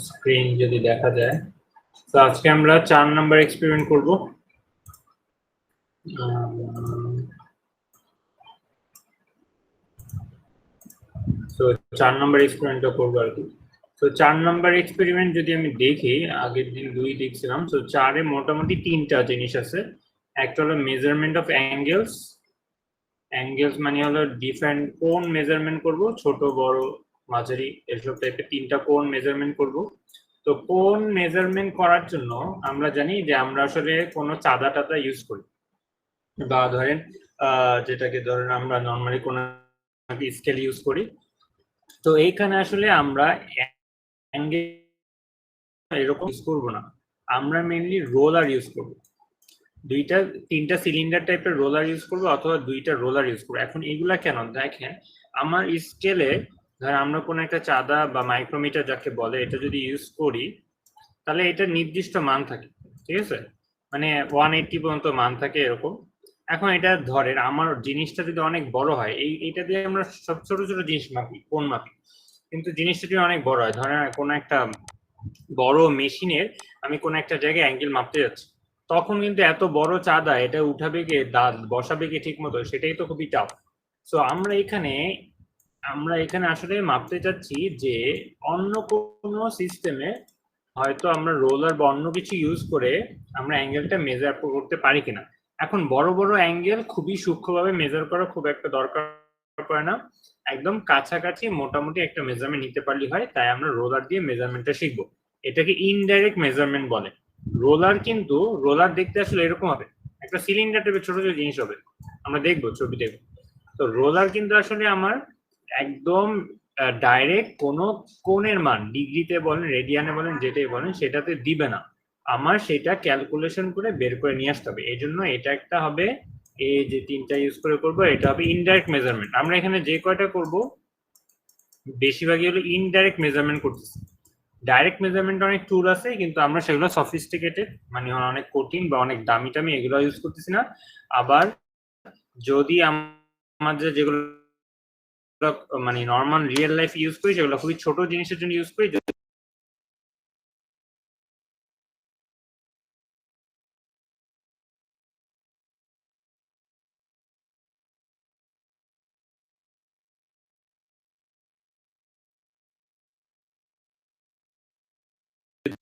Screen যদি দেখা যায়। তো আজকে আমরা 4 নাম্বার এক্সপেরিমেন্ট করব। তো 4 নাম্বার এক্সপেরিমেন্টটা করবো আর কি। তো 4 নাম্বার এক্সপেরিমেন্ট যদি আমি দেখি, আগের দিন 2 দেখছিলাম। তো 4-এ মোটামুটি 3টা জিনিস আছে। একটা হলো মেজারমেন্ট অফ অ্যাঙ্গেলস। অ্যাঙ্গেলস মানে হলো ডিফারেন্ট কোণ মেজারমেন্ট করব, ছোট বড় মাঝারি এসব টাইপের 3টা কোণ মেজারমেন্ট করব। তো কোণ মেজারমেন্ট করার জন্য আমরা জানি যে আমরা আসলে কোনো চাঁদা টাদা ইউজ করি, বা ধরেন যেটাকে ধরেন আমরা নর্মালি কোনো স্কেল ইউজ করি। তো এইখানে আসলে আমরা অ্যাঙ্গেল এরকম ইউজ করব না, আমরা মেইনলি রোলার ইউজ করব। 3টা সিলিন্ডার টাইপের রোলার ইউজ করবো, অথবা 2টা রোলার ইউজ করবো। এখন এগুলা কেন দেখেন, আমার স্কেলে ধর আমরা কোনো একটা চাঁদা বা মাইক্রোমিটার যাকে বলে এটা যদি ইউজ করি, তাহলে এটা নির্দিষ্ট মান থাকে, ঠিক আছে, মানে 180 পর্যন্ত মান থাকে এরকম। এখন এটা ধরেন আমার জিনিসটা যদি অনেক বড় হয়, এইটা দিয়ে আমরা সব ছোট ছোট জিনিস মাপি, কোন মাপি, কিন্তু জিনিসটা যদি অনেক বড় হয়, ধরেন কোনো একটা বড় মেশিনের আমি কোন একটা জায়গায় অ্যাঙ্গেল মাপতে যাচ্ছি, তখন কিন্তু এত বড় চাঁদা এটা উঠাবে কে, দাঁত বসাবে কে ঠিক মতো, সেটাই তো খুবই টাফ। সো আমরা এখানে আসলে মাপতে চাচ্ছি যে অন্য কোনো সিস্টেমে হয়তো আমরা রোলার বা অন্য কিছু ইউজ করে আমরা অ্যাঙ্গেলটা মেজার করতে পারি কিনা। এখন বড় বড় অ্যাঙ্গেল খুবই সূক্ষ্মভাবে মেজার করা খুব একটা দরকার পড়ে না, একদম কাছাকাছি মোটামুটি একটা মেজারমেন্ট নিতে পারলেই হয়। তাই আমরা রোলার দিয়ে মেজারমেন্টটা শিখবো। এটাকে ইনডাইরেক্ট মেজারমেন্ট বলে। রোলার দেখতে আসলে এরকম হবে, একটা সিলিন্ডার টাইপের ছোট ছোট জিনিস হবে, আমরা দেখবো ছবি দেখবো। তো রোলার কিন্তু আসলে আমার একদম ডাইরেক্ট কোনো কোণের মান, ডিগ্রিতে বলেন রেডিয়ানে বলেন যেটাই বলেন, সেটাতে দিবে না, আমার সেটা ক্যালকুলেশন করে বের করে নিয়ে আসতে হবে। এই জন্য এটা একটা হবে, এই যে 3টা ইউজ করে করবো, এটা হবে ইনডাইরেক্ট মেজারমেন্ট। আমরা এখানে যে কয়টা করব বেশিরভাগই হলো ইনডাইরেক্ট মেজারমেন্ট করতেছি। ডাইরেক্ট মেজারমেন্ট অনেক টুল আছে, কিন্তু আমরা সেগুলো সফিস্টিকেটেড মানে অনেক কঠিন বা অনেক দামি টামি এগুলো ইউজ করতেছি না। আবার যদি আমাদের যেগুলো মানে নর্মাল রিয়েল লাইফ ইউজ করি, সেগুলো খুবই ছোট জিনিসের জন্য ইউজ করি।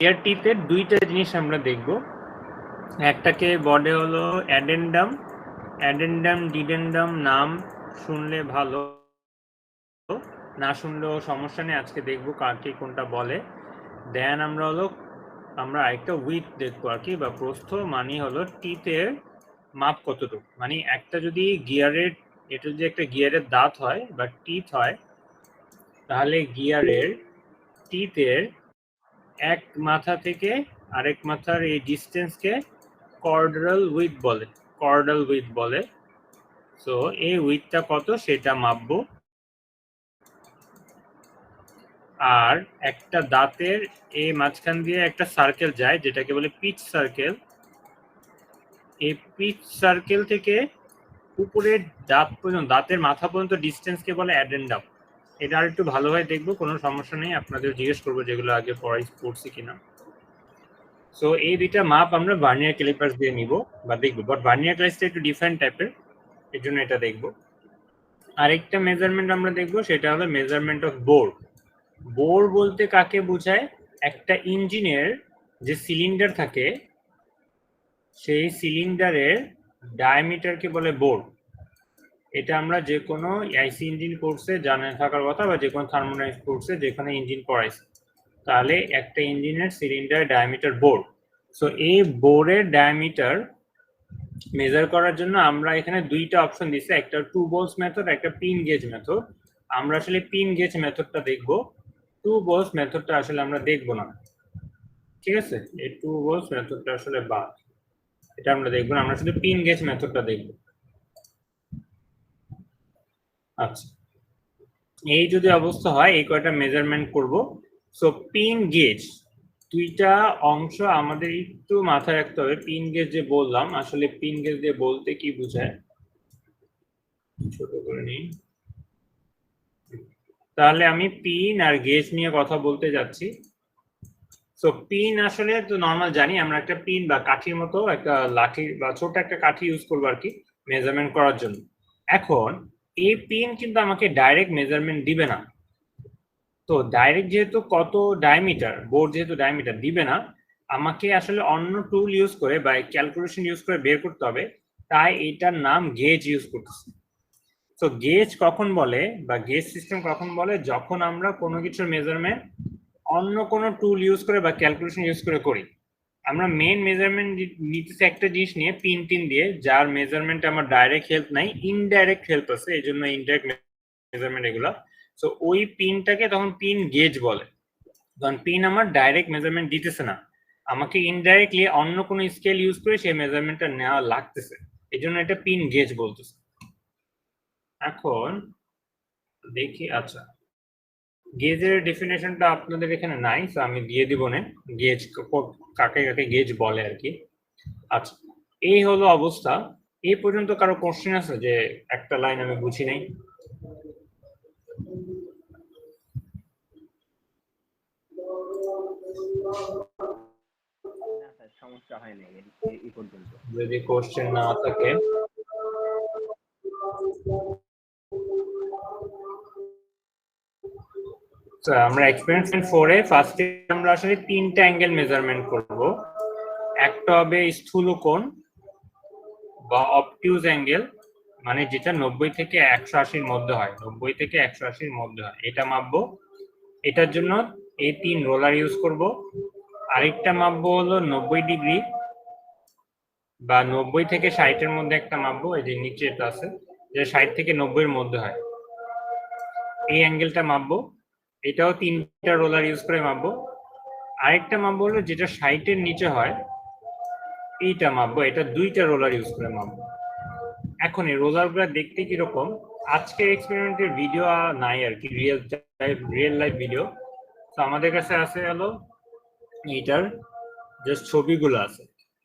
ডিআরটিতে 2টা জিনিস আমরা দেখব। একটাকে বলে হলো অ্যাডেন্ডাম। অ্যাডেন্ডাম ডিডেন্ডাম নাম শুনলে ভালো, না শুনলেও সমস্যা নেই, আজকে দেখবো কাকে কোনটা বলে। দেন আমরা আরেকটা উইথ দেখবো আর কি, বা প্রস্থ মানে হলো টিথের মাপ কতটুকু, মানে একটা যদি গিয়ারের, এটা যদি একটা গিয়ারের দাঁত হয় বা টিথ হয়, তাহলে গিয়ারের টিথের এক মাথা থেকে আরেক মাথার এই ডিস্টেন্সকে কর্ডাল উইথ বলে। সো এই উইথটা কত সেটা মাপবো। আর একটা দাঁতের এই মাঝখান দিয়ে একটা সার্কেল যায় যেটাকে বলে পিচ সার্কেল। এই পিচ সার্কেল থেকে উপরের দাঁত পর্যন্ত, দাঁতের মাথা পর্যন্ত ডিস্টেন্সকে বলে অ্যাডেন্ডাম। এটা আর একটু ভালোভাবে দেখবো, কোনো সমস্যা নেই, আপনাদের জিজ্ঞেস করবো যেগুলো আগে পড়ছি কিনা। সো এই 2টা মাপ আমরা ভার্নিয়ার ক্যালিপার্স দিয়ে নিব বা দেখবো, বাট ভার্নিয়ার ক্যালিপার্সটা একটু ডিফারেন্ট টাইপের, এর জন্য এটা দেখবো। আরেকটা মেজারমেন্ট আমরা দেখবো, সেটা হলো মেজারমেন্ট অফ বোর। বোর বলতে কাকে বোঝায়, একটা ইঞ্জিনের যে সিলিন্ডার থাকে সেই সিলিন্ডারের ডায়ামিটারকে বলে বোর। এটা আমরা যে কোনো আইসি ইঞ্জিন কোর্সে জানা থাকার কথা, বা যে কোনো থার্মোডাইনামিক্স কোর্সে যেখানে ইঞ্জিন পড়াইছে, তাহলে একটা ইঞ্জিনের সিলিন্ডার ডায়ামিটার বোর। সো এই বোরের ডায়ামিটার মেজার করার জন্য আমরা এখানে 2টা অপশন দিছি, একটা টু বোলস মেথড, একটা পিন গেজ মেথড। আমরা আসলে পিন গেজ মেথডটা দেখব, টু বোলস মেথডটা আসলে আমরা দেখব না, ঠিক আছে, এই টু বোলস মেথডটা আসলে বাদ, এটা আমরা দেখব না, আমরা শুধু পিন গেজ মেথডটা দেখব। আচ্ছা, এই যদি অবস্থা হয়, এই কয়টা মেজারমেন্ট করব। সো পিন গেজ 2টা অংশ আমাদের একটু মাথায় রাখতে হবে। পিন গেজ যে বললাম, আসলে পিন গেজ দিয়ে বলতে কি বোঝায় ছোট করে নিই। তাহলে আমি পিন আর গেজ নিয়ে কথা বলতে যাচ্ছি। সো পিন আসলে তো নর্মাল জানি আমরা একটা পিন বা কাঠির মতো একটা লাঠি বা ছোট একটা কাঠি ইউজ করবো আর কি মেজারমেন্ট করার জন্য। এখন এই পিন কিন্তু আমাকে ডাইরেক্ট মেজারমেন্ট দিবে না। তো ডাইরেক্ট যেহেতু কত ডায়ামিটার, বোর্ড যেহেতু ডায়ামিটার দিবে না, আমাকে আসলে অন্য টুল ইউজ করে বা ক্যালকুলেশন ইউজ করে বের করতে হবে। তাই এটার নাম গেজ ইউজ করতেছি। তো গেজ কখন বলে বা গেজ সিস্টেম কখন বলে, যখন আমরা কোনো কিছুর মেজারমেন্ট অন্য কোনো টুল ইউজ করে বা ক্যালকুলেশন ইউজ করে করি। আমরা মেইন মেজারমেন্ট নিতেছি একটা জিনিস নিয়ে পিন টিন দিয়ে, যার মেজারমেন্ট আমার ডাইরেক্ট হেল্প নাই, ইনডাইরেক্ট হেল্প আছে, এই জন্য ইনডাইরেক্ট মেজারমেন্ট এগুলো। তো ওই পিনটাকে তখন পিন গেজ বলে। কারণ পিন আমার ডাইরেক্ট মেজারমেন্ট দিতেছে না, আমাকে ইনডাইরেক্টলি অন্য কোনো স্কেল ইউজ করে সেই মেজারমেন্টটা নেওয়া লাগতেছে, এই জন্য এটা পিন গেজ বলতেছে। এখন দেখি, আচ্ছা গেজের ডেফিনেশনটা আপনাদের এখানে নাই, তো আমি দিয়ে দিব না গেজ কাকে কাকে গেজ বলে আর কি। আচ্ছা, এই হলো অবস্থা। এই পর্যন্ত কারো কোশ্চেন আছে যে একটা লাইন আমি বুঝি নাই? সমস্যা হয় না এই পর্যন্ত। যদি কোশ্চেন না থাকে আমরা এক্সপেরিমেন্ট 4 এ ফার্স্টে আমরা আসলে তিনটা অ্যাঙ্গেল মেজারমেন্ট করব। একটা হবে স্থূলকোণ বা অবটিউজ অ্যাঙ্গেল, মানে যেটা 90 থেকে 180 এর মধ্যে হয়, 90 থেকে 180 এর মধ্যে হয়, এটা মাপবো। এটার জন্য এই 3 রোলার ইউজ করব। আরেকটা মাপবো হলো 90 ডিগ্রি বা 90 থেকে 60 এর মধ্যে একটা মাপবো, এই যে নিচে এটা আছে, যে 60 থেকে 90 এর মধ্যে হয়, এই অ্যাঙ্গেলটা মাপবো। এটাও 3টা রোলার ইউজ করে মাপবো। আরেকটা মাপবো হলো যেটা 60 এর নিচে হয়, এইটা মাপবো, এটা 2টা রোলার ইউজ করে মাপবো। এখন এই রোলারগুলো দেখতে কিরকম, আজকের এক্সপেরিমেন্টের ভিডিও নাই আর কি, রিয়েল লাইফ ভিডিও। তো আমাদের কাছে আছে হলো এইটার জাস্ট ছবিগুলো আছে।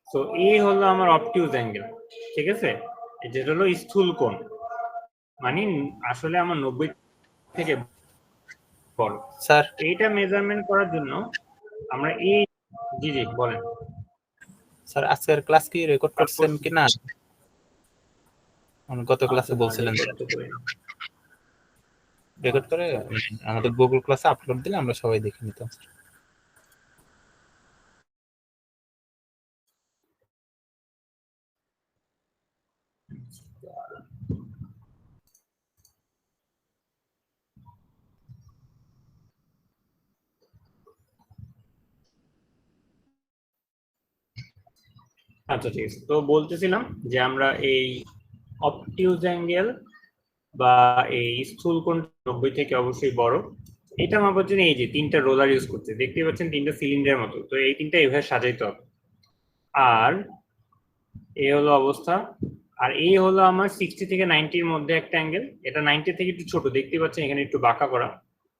তো এই হলো আমার অবটিউজ অ্যাঙ্গেল, ঠিক আছে, যেটা হলো স্থূল কোণ, মানে আসলে আমার 90 থেকে বড়। স্যার এইটা মেজারমেন্ট করার জন্য আমরা এই, জি জি বলেন। স্যার আজকের ক্লাস কি রেকর্ড করছেন কিনা? গত ক্লাসে বলছিলেন রেকর্ড করে আমাদের গুগল ক্লাসে আপলোড দিলে আমরা সবাই দেখে নিতাম। আচ্ছা ঠিক আছে, তো বলতেছিলাম যে আমরা এই অবটিউজ অ্যাঙ্গেল বা এই স্থূল কোণ 90 থেকে অবশ্যই বড়, এটা মাপার জন্য এই যে 3টা রোলার ইউজ করতে দেখতে পাচ্ছেন, 3টা সিলিন্ডার মতো, তো এই 3টা এভাবে সাজাইতে হবে। আর এই হলো অবস্থা। আর এই হলো আমার 60 থেকে 90 এর মধ্যে একটা অ্যাঙ্গেল, এটা 90 থেকে একটু ছোট দেখতে পাচ্ছেন, এখানে একটু বাঁকা করা।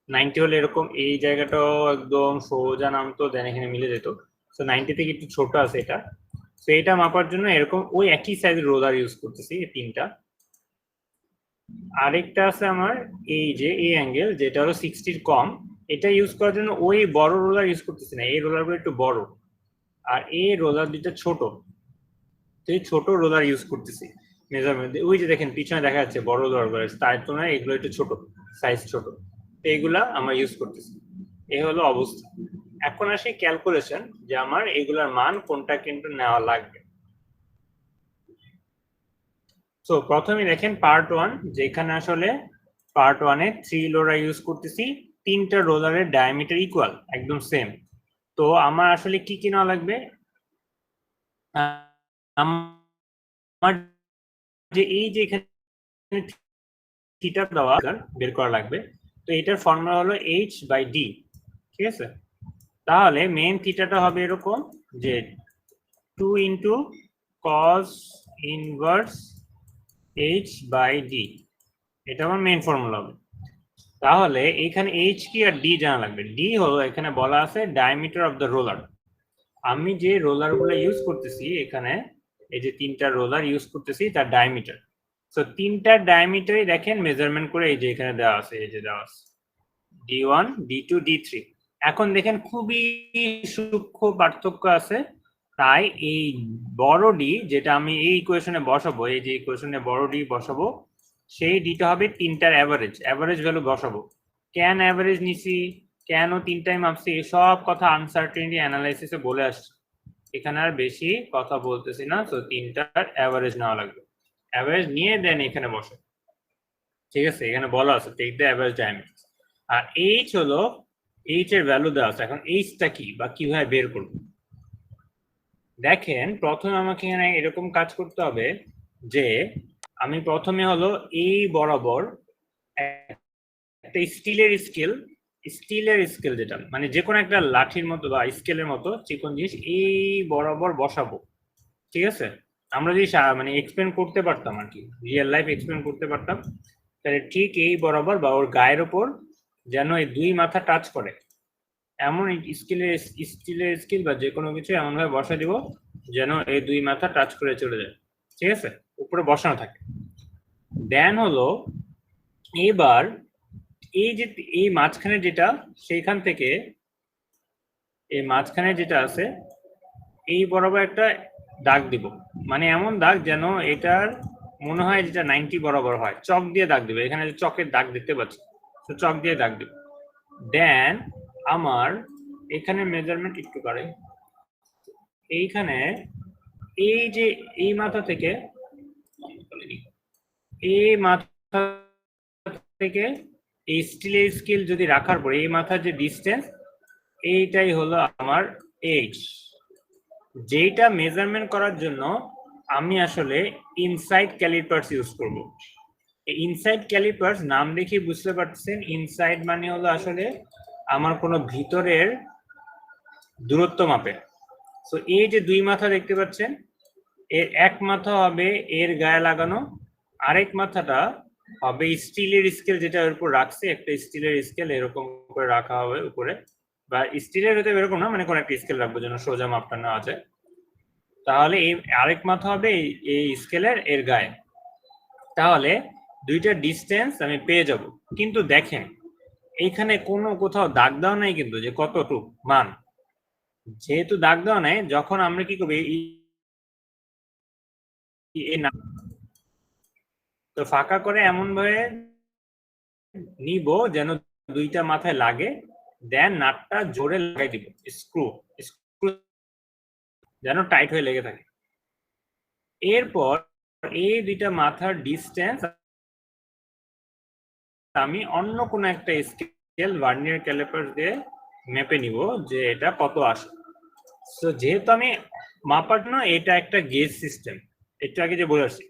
90 হলে এরকম এই জায়গাটাও একদম সোজা নামতো, দেন এখানে মিলে যেত। তো 90 থেকে একটু ছোট আছে এটা। তো এটা মাপার জন্য এরকম ওই একই সাইজের রোলার ইউজ করতেছি, এই 3টা। আরেকটা আছে আমার এই যে এই অ্যাঙ্গেল, যেটা হলো 60 কম, এটা ইউজ করার জন্য ওই বড় রোলার ইউজ করতেছি না, এই রোলারগুলো একটু বড়, আর এই রোলার দুটো ছোট, তো এই ছোট রোলার ইউজ করতেছি মেজারমেন্ট। ওই যে দেখেন পিছনে দেখা যাচ্ছে বড় রোলার, তার তুলনায় এগুলো একটু ছোট, সাইজ ছোট, তো এইগুলা আমরা ইউজ করতেছি। এই হলো অবস্থা। এখন আসি ক্যালকুলেশন, যে আমার এগুলার মান কোনটা কিন্তু নেওয়া লাগবে। তো প্রথমে দেখেন পার্ট 1, যেখানে আসলে পার্ট 1-এ 3 রোলার ইউজ করতেছি, 3টা রোলারের ডায়ামিটার ইকুয়াল একদম সেম। তো আমার আসলে কি কি নেওয়া লাগবে, আমার যে এই যে এখানে থিটা দেওয়া বের করা লাগবে। তো এটার ফর্মুলা হলো h/d, ঠিক আছে। তাহলে মেইন থিটাটা হবে এরকম যে 2 ইন্টু cos ইনভার্স h/d, এটা আমার মেইন ফর্মুলা হবে। তাহলে এখানে h কি আর d জানা লাগবে। d হলো এখানে বলা আছে ডায়ামিটার অফ দ্য রোলার। আমি যে রোলারগুলো ইউজ করতেছি এখানে, এই যে 3টা রোলার ইউজ করতেছি, তার ডায়ামিটার। তো 3টার ডায়ামিটারই দেখেন মেজারমেন্ট করে এই যে এখানে দেওয়া আছে, এই যে দেওয়া আছে, D1 D2 D3। এখন দেখেন খুবই সূক্ষ্ম পার্থক্য আছে, তাই এই বড় ডি যেটা আমি এই ইকুয়েশনে বসাবো, এই যে ইকুয়েশনে বড় ডি বসাবো, সেই ডিটা হবে তিনটার অ্যাভারেজ ভ্যালু বসাবো। কেন অ্যাভারেজ নিছি, কেন তিনটাই মাপছি, সব কথা আনসার্টেনিটি অ্যানালাইসিসে বলে আসছে, এখানে আর বেশি কথা বলতেছি না। তো তিনটার অ্যাভারেজ নেওয়া লাগবে, অ্যাভারেজ নিয়ে দেন এখানে বসে, ঠিক আছে? এখানে বলা আছে টেক দ্য অ্যাভারেজ ডায়ামিটার। আর এইচ হলো, এইচ এর ভ্যালু দেওয়া আছে। এখন এইচটা কি বা কিভাবে বের করব, দেখেন প্রথমে আমাকে এখানে এরকম কাজ করতে হবে যে আমি প্রথমে হলো এই বরাবর একটা স্টিলের স্কেল যেটা মানে যে কোনো একটা লাঠির মতো বা স্কেলের মতো চিকন জিনিস এই বরাবর বসাবো, ঠিক আছে? আমরা যদি মানে এক্সপ্লেন করতে পারতাম আর কি, রিয়েল লাইফ এক্সপ্লেন করতে পারতাম, তাহলে ঠিক এই বরাবর বা ওর গায়ের ওপর যেন এই দুই মাথা টাচ করে এমন স্টিলের স্কিল বা যে কোনো কিছু এমন ভাবে বসা দিব যেন এই দুই মাথা টাচ করে চলে যায়, ঠিক আছে? উপরে বসানো থাকে। দেন হলো এবার এই যে এই মাঝখানে যেটা, সেইখান থেকে এই মাঝখানে যেটা আছে এই বরাবর একটা দাগ দিব, মানে এমন দাগ যেন এটার মনে হয় যেটা 90 বরাবর হয়, চক দিয়ে দাগ দিবে। এখানে যে চকের দাগ দেখতে পাচ্ছি, তো চক দিয়ে দাগ দিব। দেন আমার এখানে মেজারমেন্ট একটু করে, এইখানে এই যে এই মাথা থেকে এই মাথা থেকে এই স্টিলের স্কেল যদি রাখার পরে এই মাথার যে ডিস্টেন্স, এইটাই হলো আমার এইচ, যেটা মেজারমেন্ট করার জন্য আমি আসলে ইনসাইড ক্যালিপার্স ইউজ করব। এই ইনসাইড ক্যালিপার্স নাম দেখে বুঝতে পারছেন, ইনসাইড মানে হলো আসলে আমার কোনো ভিতরের দূরত্ব মাপে। তো এই যে দুই মাথা দেখতে পাচ্ছেন, এর এক মাথা হবে এর গায়ে লাগানো, আরেক মাথাটা হবে স্টিলের স্কেল যেটা এর উপর রাখছে, একটা স্টিলের স্কেল এরকম করে রাখা হবে উপরে, বা স্টিলের হতে এরকম না, মানে কোন একটা স্কেল রাখবো যেন সোজা মাপটা নেওয়া যায়। তাহলে এই আরেক মাথা হবে এই স্কেলের এর গায়ে, তাহলে দুইটা ডিস্টেন্স আমি পেয়ে যাব। কিন্তু দেখেন এইখানে কোনো কোথাও দাগ দেওয়া নাই কিন্তু যে কতটুকু মান, যেহেতু দাগ দেওয়া নাই, যখন আমরা কি করবো তো ফাঁকা করে এমন ভাবে নিব যেন দুইটা মাথায় লাগে, দেন নাটটা জোরে লাগাই দিব, স্ক্রু যেন টাইট হয়ে লেগে থাকে। এরপর এই দুইটা মাথার ডিস্টেন্স আমি অন্য কোনো একটা স্কেল ভার্নিয়ার ক্যালিপার দিয়ে মেপে নিব যে এটা কত আসে। তো যেহেতু আমি মাপার জন্য এটা একটা গেজ সিস্টেম, একটু আগে যে বলে আসছি,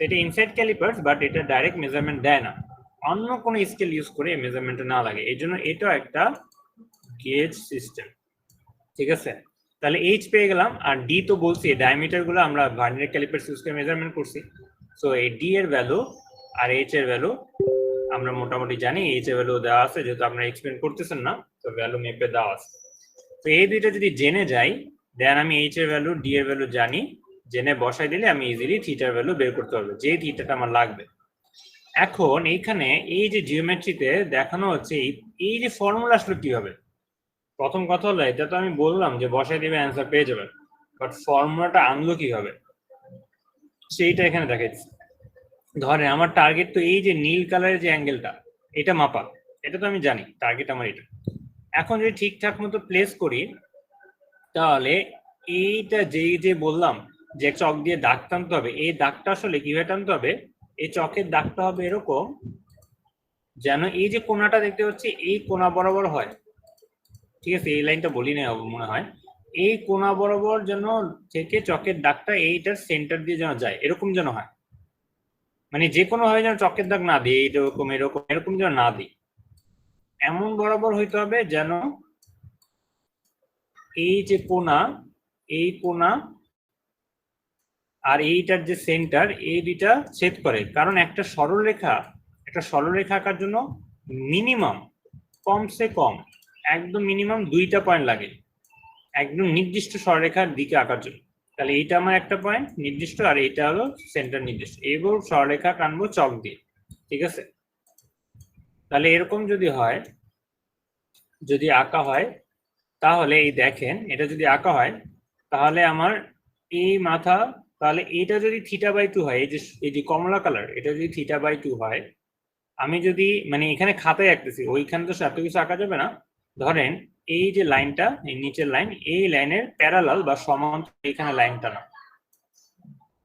এটা ইনসাইড ক্যালিপার্স, বাট এটা ডাইরেক্ট মেজারমেন্ট দেয় না, অন্য কোনো স্কেল ইউজ করে মেজারমেন্টটা না লাগে, এই জন্য এটাও একটা গেজ সিস্টেম, ঠিক আছে? তাহলে এইচ পেয়ে গেলাম। আর ডি তো বলছি ডায়ামিটার গুলো আমরা ভার্নিয়ার ক্যালিপার্স ইউজ করে মেজারমেন্ট করছি, সো এই ডি এর ভ্যালু আর এইচ এর ভ্যালু আমরা মোটামুটি জানি। এইচ এর ভ্যালু দেওয়া আছে, যেহেতু আপনারা এক্সপ্লেন করতেছেন না, তো ভ্যালু মেপে দেওয়া আছে। তো এই দুইটা যদি জেনে যাই, দেন আমি এইচ এর ভ্যালু ডি এর ভ্যালু জানি, জেনে বসাই দিলে আমি ইজিলি থিটার ভ্যালু বের করতে পারবো, যে থিটাটা আমার লাগবে। এখন এইখানে এই যে জিওমেট্রিতে দেখানো হচ্ছে এই যে ফর্মুলা আসলে কি হবে, প্রথম কথা হলো এটা তো আমি বললাম যে বসাই দিবে অ্যান্সার পেয়ে যাবেন, বাট ফর্মুলাটা আনলো কিভাবে সেইটা এখানে দেখাচ্ছি। ধরেন আমার টার্গেট তো এই যে নীল কালারের যে অ্যাঙ্গেলটা, এটা মাপা, এটা তো আমি জানি টার্গেট আমার এটা। এখন যদি ঠিকঠাক মতো প্লেস করি, তাহলে এইটা যে বললাম যে চক দিয়ে দাগ টানতে হবে, এই দাগটা আসলে কিভাবে টানতে হবে, এই চকের দাগটা হবে এরকম যেন এই যে কোণাটা দেখতে পাচ্ছি এই কোণা বরাবর হয়, ঠিক আছে? এই লাইনটা বলি না মনে হয়, এই কোণা বরাবর যেন থেকে চকের দাগটা এইটার সেন্টার দিয়ে যেন যায়, এরকম যেন হয়, মানে যে কোনো ভাবে যেন চকের দাগ না দিই, এরকম এরকম এরকম যেন না দিই, এমন বরাবর হইতে হবে যেন এই যে কোণা, এই কোণা আর এইটার যে সেন্টার, এই দুইটা ছেদ করে। কারণ একটা সরলরেখা আঁকার জন্য মিনিমাম কমসে কম একদম মিনিমাম 2টা পয়েন্ট লাগে একদম নির্দিষ্ট সরলরেখার দিকে আঁকার জন্য। তাহলে এইটা আমার একটা পয়েন্ট নির্দিষ্ট, আর এইটা হলো সেন্টার নির্দিষ্ট। এবার সরলরেখা টানবো চক দিয়ে, ঠিক আছে? তাহলে এরকম যদি হয়, যদি আঁকা হয় তাহলে এই দেখেন এটা যদি আঁকা হয় তাহলে আমার এই মাথা, তাহলে এটা যদি θ/2 হয়, এই যে কমলা কালার, এটা যদি θ/2 হয়, আমি যদি মানে এখানে খাতায় আঁকতেছি, ওইখানে তো এত কিছু আঁকা যাবে না। ধরেন এই যে লাইনটা, এই নিচের লাইন, এই লাইনের প্যারালাল বা সমান্তরাল এখানে লাইনটা না,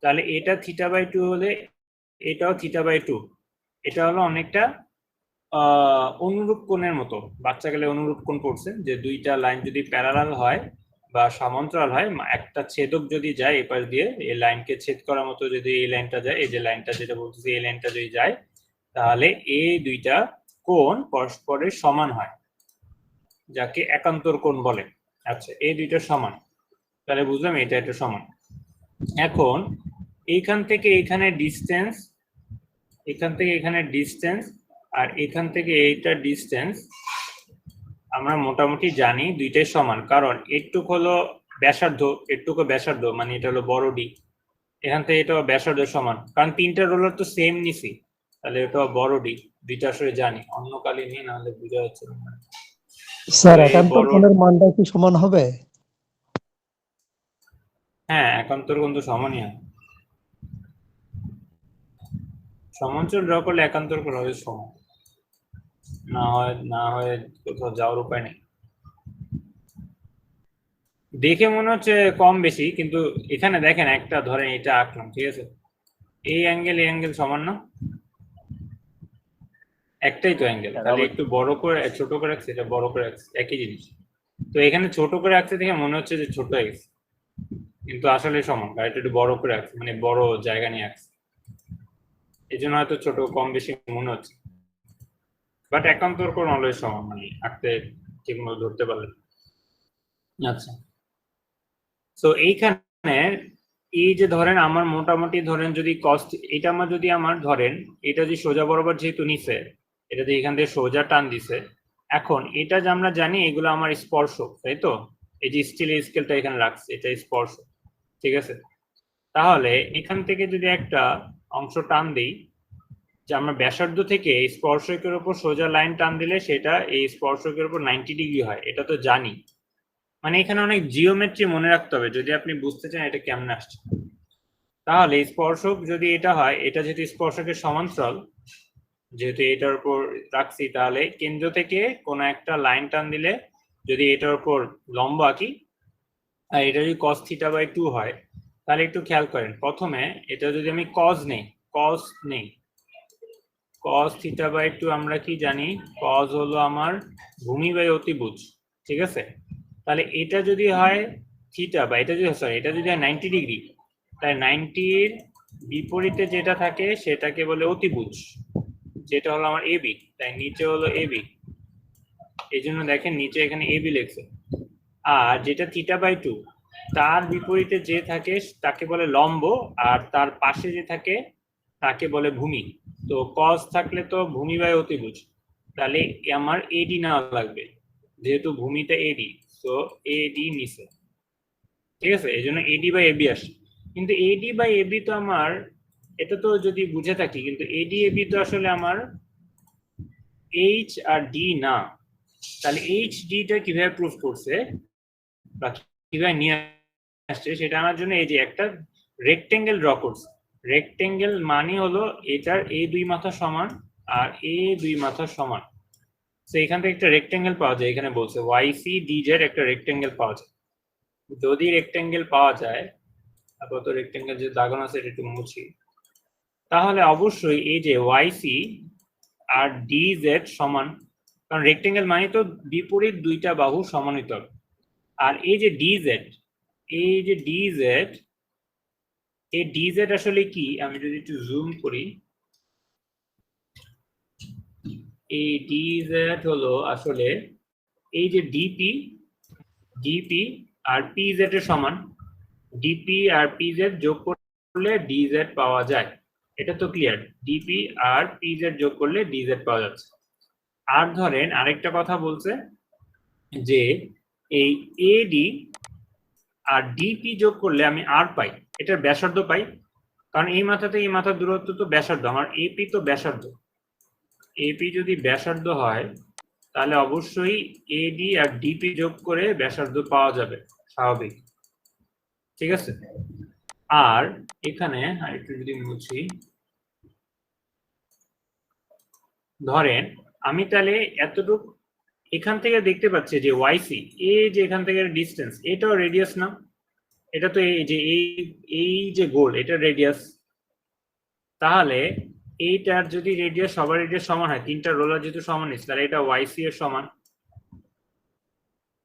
তাহলে এটা θ/2 হলে এটাও θ/2, এটা হলো অনেকটা অনুরূপ কোণের মতো। বাচ্চা গেলে অনুরূপ কোণ পড়ছে, যে দুইটা লাইন যদি প্যারালাল হয় বা সমান্তরাল হয়, একটা ছেদক যদি যায় এপাশ দিয়ে, এই লাইনকে ছেদ করার মতো যদি এই লাইনটা যায়, এই যে লাইনটা যেটা বলতেছি এই লাইনটা যদি যায়, তাহলে এই দুইটা কোণ পরস্পরের সমান হয়, যাকে একান্তর কোণ বলে। আচ্ছা, এই দুইটা সমান, তাহলে বুঝলাম এটা একটা সমান। এখন এইখান থেকে এখানে ডিস্টেন্স, এখান থেকে এখানে ডিস্টেন্স, আর এখান থেকে এইটা ডিস্টেন্স আমরা মোটামুটি জানি দুইটাই সমান, কারণ একটুক হলো ব্যাসার্ধ, একটুকু ব্যাসার্ধ, মানে এটা হলো বড় ডি, এখান থেকে এটা ব্যাসার্ধ সমান, কারণ তিনটা রোলার তো সেম নিছি, তাহলে এটা বড় ডি। দুইটা আসলে জানি, অন্য কালি নিয়ে নাহলে বোঝা যাচ্ছে না। স্যার একান্তর কোণের মানটা কি সমান হবে? হ্যাঁ, একান্তর কোণ তো সমানই হয়, সমান্তরাল ড্র করলে একান্তর কোণ হবে সমান, না হয় কোথাও যাওয়ার উপায় নেই। দেখে মনে হচ্ছে কম বেশি, কিন্তু এখানে দেখেন একটা ধরেন এটা আঁকলাম, ঠিক আছে, এই অ্যাঙ্গেল সমান না, একটাই তো অ্যাঙ্গেল, তাহলে একটু বড় করে ছোট করে রাখছে, এটা বড় করে রাখছে, একই জিনিস। তো এখানে ছোট করে রাখছে দেখে মনে হচ্ছে যে ছোট হয়ে গেছে, কিন্তু আসলে সমান, আর এটা একটু বড় করে রাখছে, মানে বড় জায়গা নিয়ে রাখছে, এই জন্য হয়তো ছোট কম বেশি মনে হচ্ছে, বাট একান্তর কোণ অলওয়েজ সমান, মানে আঁকতে ঠিক মতো ধরতে পারলে। আচ্ছা, তো এইখানে এই যে ধরেন আমার মোটামুটি ধরেন যদি কস্ট, এটা আমার যদি আমার ধরেন এটা যে সোজা বরাবর যেহেতু নিছে, এটা যে এখান থেকে সোজা টান দিছে, এখন এটা যে আমরা জানি এগুলো আমার স্পর্শক, তাই তো, এই যে স্টিলের স্কেলটা এখানে রাখছে এটা স্পর্শক, ঠিক আছে। তাহলে এখান থেকে যদি একটা অংশ টান দিই, যে আমরা ব্যাসার্ধ থেকে স্পর্শকের উপর সোজা লাইন টান দিলে সেটা এই স্পর্শকের উপর 90 ডিগ্রি হয়, এটা তো জানি। মানে এখানে অনেক জিওমেট্রি মনে রাখতে হবে যদি আপনি বুঝতে চান এটা কেমনে আসছে। তাহলে স্পর্শক যদি এটা হয়, এটা যেহেতু স্পর্শকের সমান্তরাল, যেহেতু এটার উপর রাখছি, তাহলে কেন্দ্র থেকে কোনো একটা লাইন টান দিলে যদি এটার উপর লম্ব আঁকি, আর এটা যদি cos θ/2 হয়, তাহলে একটু খেয়াল করেন, প্রথমে এটা যদি আমি cos নেই, cos θ/2 আমরা কি জানি, cos হলো আমার ভূমি বাই অতিভুজ, ঠিক আছে। তাহলে এটা যদি হয় থিটা, বা এটা যদি সরি এটা যদি হয় 90 ডিগ্রি, তাই 90-র বিপরীতে যেটা থাকে সেটাকে বলে অতিভুজ, যেটা হলো আমার এবি, তাই নিচে হলো এবি, এই জন্য দেখেন নিচে এখানে এবি লেখছে। আর যেটা θ/2 তার বিপরীতে যে থাকে তাকে বলে লম্ব, আর তার পাশে যে থাকে তাকে বলে ভূমি। তো cos থাকলে তো ভূমি বাই অতিভুজ, তাহলে আমার এডি নেওয়া লাগবে, যেহেতু ভূমিটা এডি, তো এডি নিচে, ঠিক আছে, এই জন্য এডি বাই এবি আসে। কিন্তু এডি বাই এবি তো আমার, এটা তো যদি বুঝে থাকি, কিন্তু এডি এবি তো আসলে আমার এইচ আর ডি না, তাহলে এইচ ডিটা কিভাবে প্রুফ করছে বা কিভাবে নিয়ে আসছে সেটা আমার জন্য এই যে একটা রেক্টেঙ্গেল ড্র করছে। রেক্টেঙ্গেল মানে হলো এটার এই দুই মাথা সমান আর এই দুই মাথা সমান, তো এখান থেকে একটা রেক্টেঙ্গেল পাওয়া যায়, এখানে বলছে ওয়াইসি ডিজেড একটা রেক্টেঙ্গেল পাওয়া যায়। যদি রেক্টেঙ্গেল পাওয়া যায়, আপাতত রেক্টেঙ্গেল যে দাগানো আছে এটা একটু মুছি, তাহলে অবশ্যই এই যে ওয়াইসি আর ডিজেড সমান, কারণ রেক্টেঙ্গেল মানে তো বিপরীত দুইটা বাহু সমানিত। আর এই যে ডিজেড, এই যে ডিজেড, এই ডিজেড আসলে কি, আমি যদি একটু জুম করি, এই ডিজেড হলো আসলে এই যে ডিপি আর পিজেড এর সমান, ডিপি আর পিজেড যোগ করলে ডিজেড পাওয়া যায়, এটা তো ক্লিয়ার, ডিপি আর পিজেড যোগ করলে ডিজেড পাওয়া যাচ্ছে। আর ধরেন আরেকটা কথা বলছে যে এই এডি আর ডিপি যোগ করলে আমি আর পাই, এটার ব্যাসার্ধ পাই, কারণ এই মাথা থেকে এই মাথার দূরত্ব তো ব্যাসার্ধ, আমার এপি তো ব্যাসার্ধ, এপি যদি ব্যাসার্ধ হয় তাহলে অবশ্যই এডি আর ডিপি যোগ করে ব্যাসার্ধ পাওয়া যাবে, স্বাভাবিক। ঠিক আছে, আর এখানে আরেকটু যদি মুছি, ধরেন আমি তাহলে এতটুকু এখান থেকে দেখতে পাচ্ছি যে ওয়াইসি, এই যে এখান থেকে ডিস্টেন্স, এটাও রেডিয়াস না? এটা তো এই যে এই যে গোল, এটা রেডিয়াস। তাহলে এইটার যদি রেডিয়াস সবার রেডিয়াস সমান হয়, তিনটা রোলার যেহেতু সমান নিচ্ছে, তাহলে এটা ওয়াইসি এর সমান।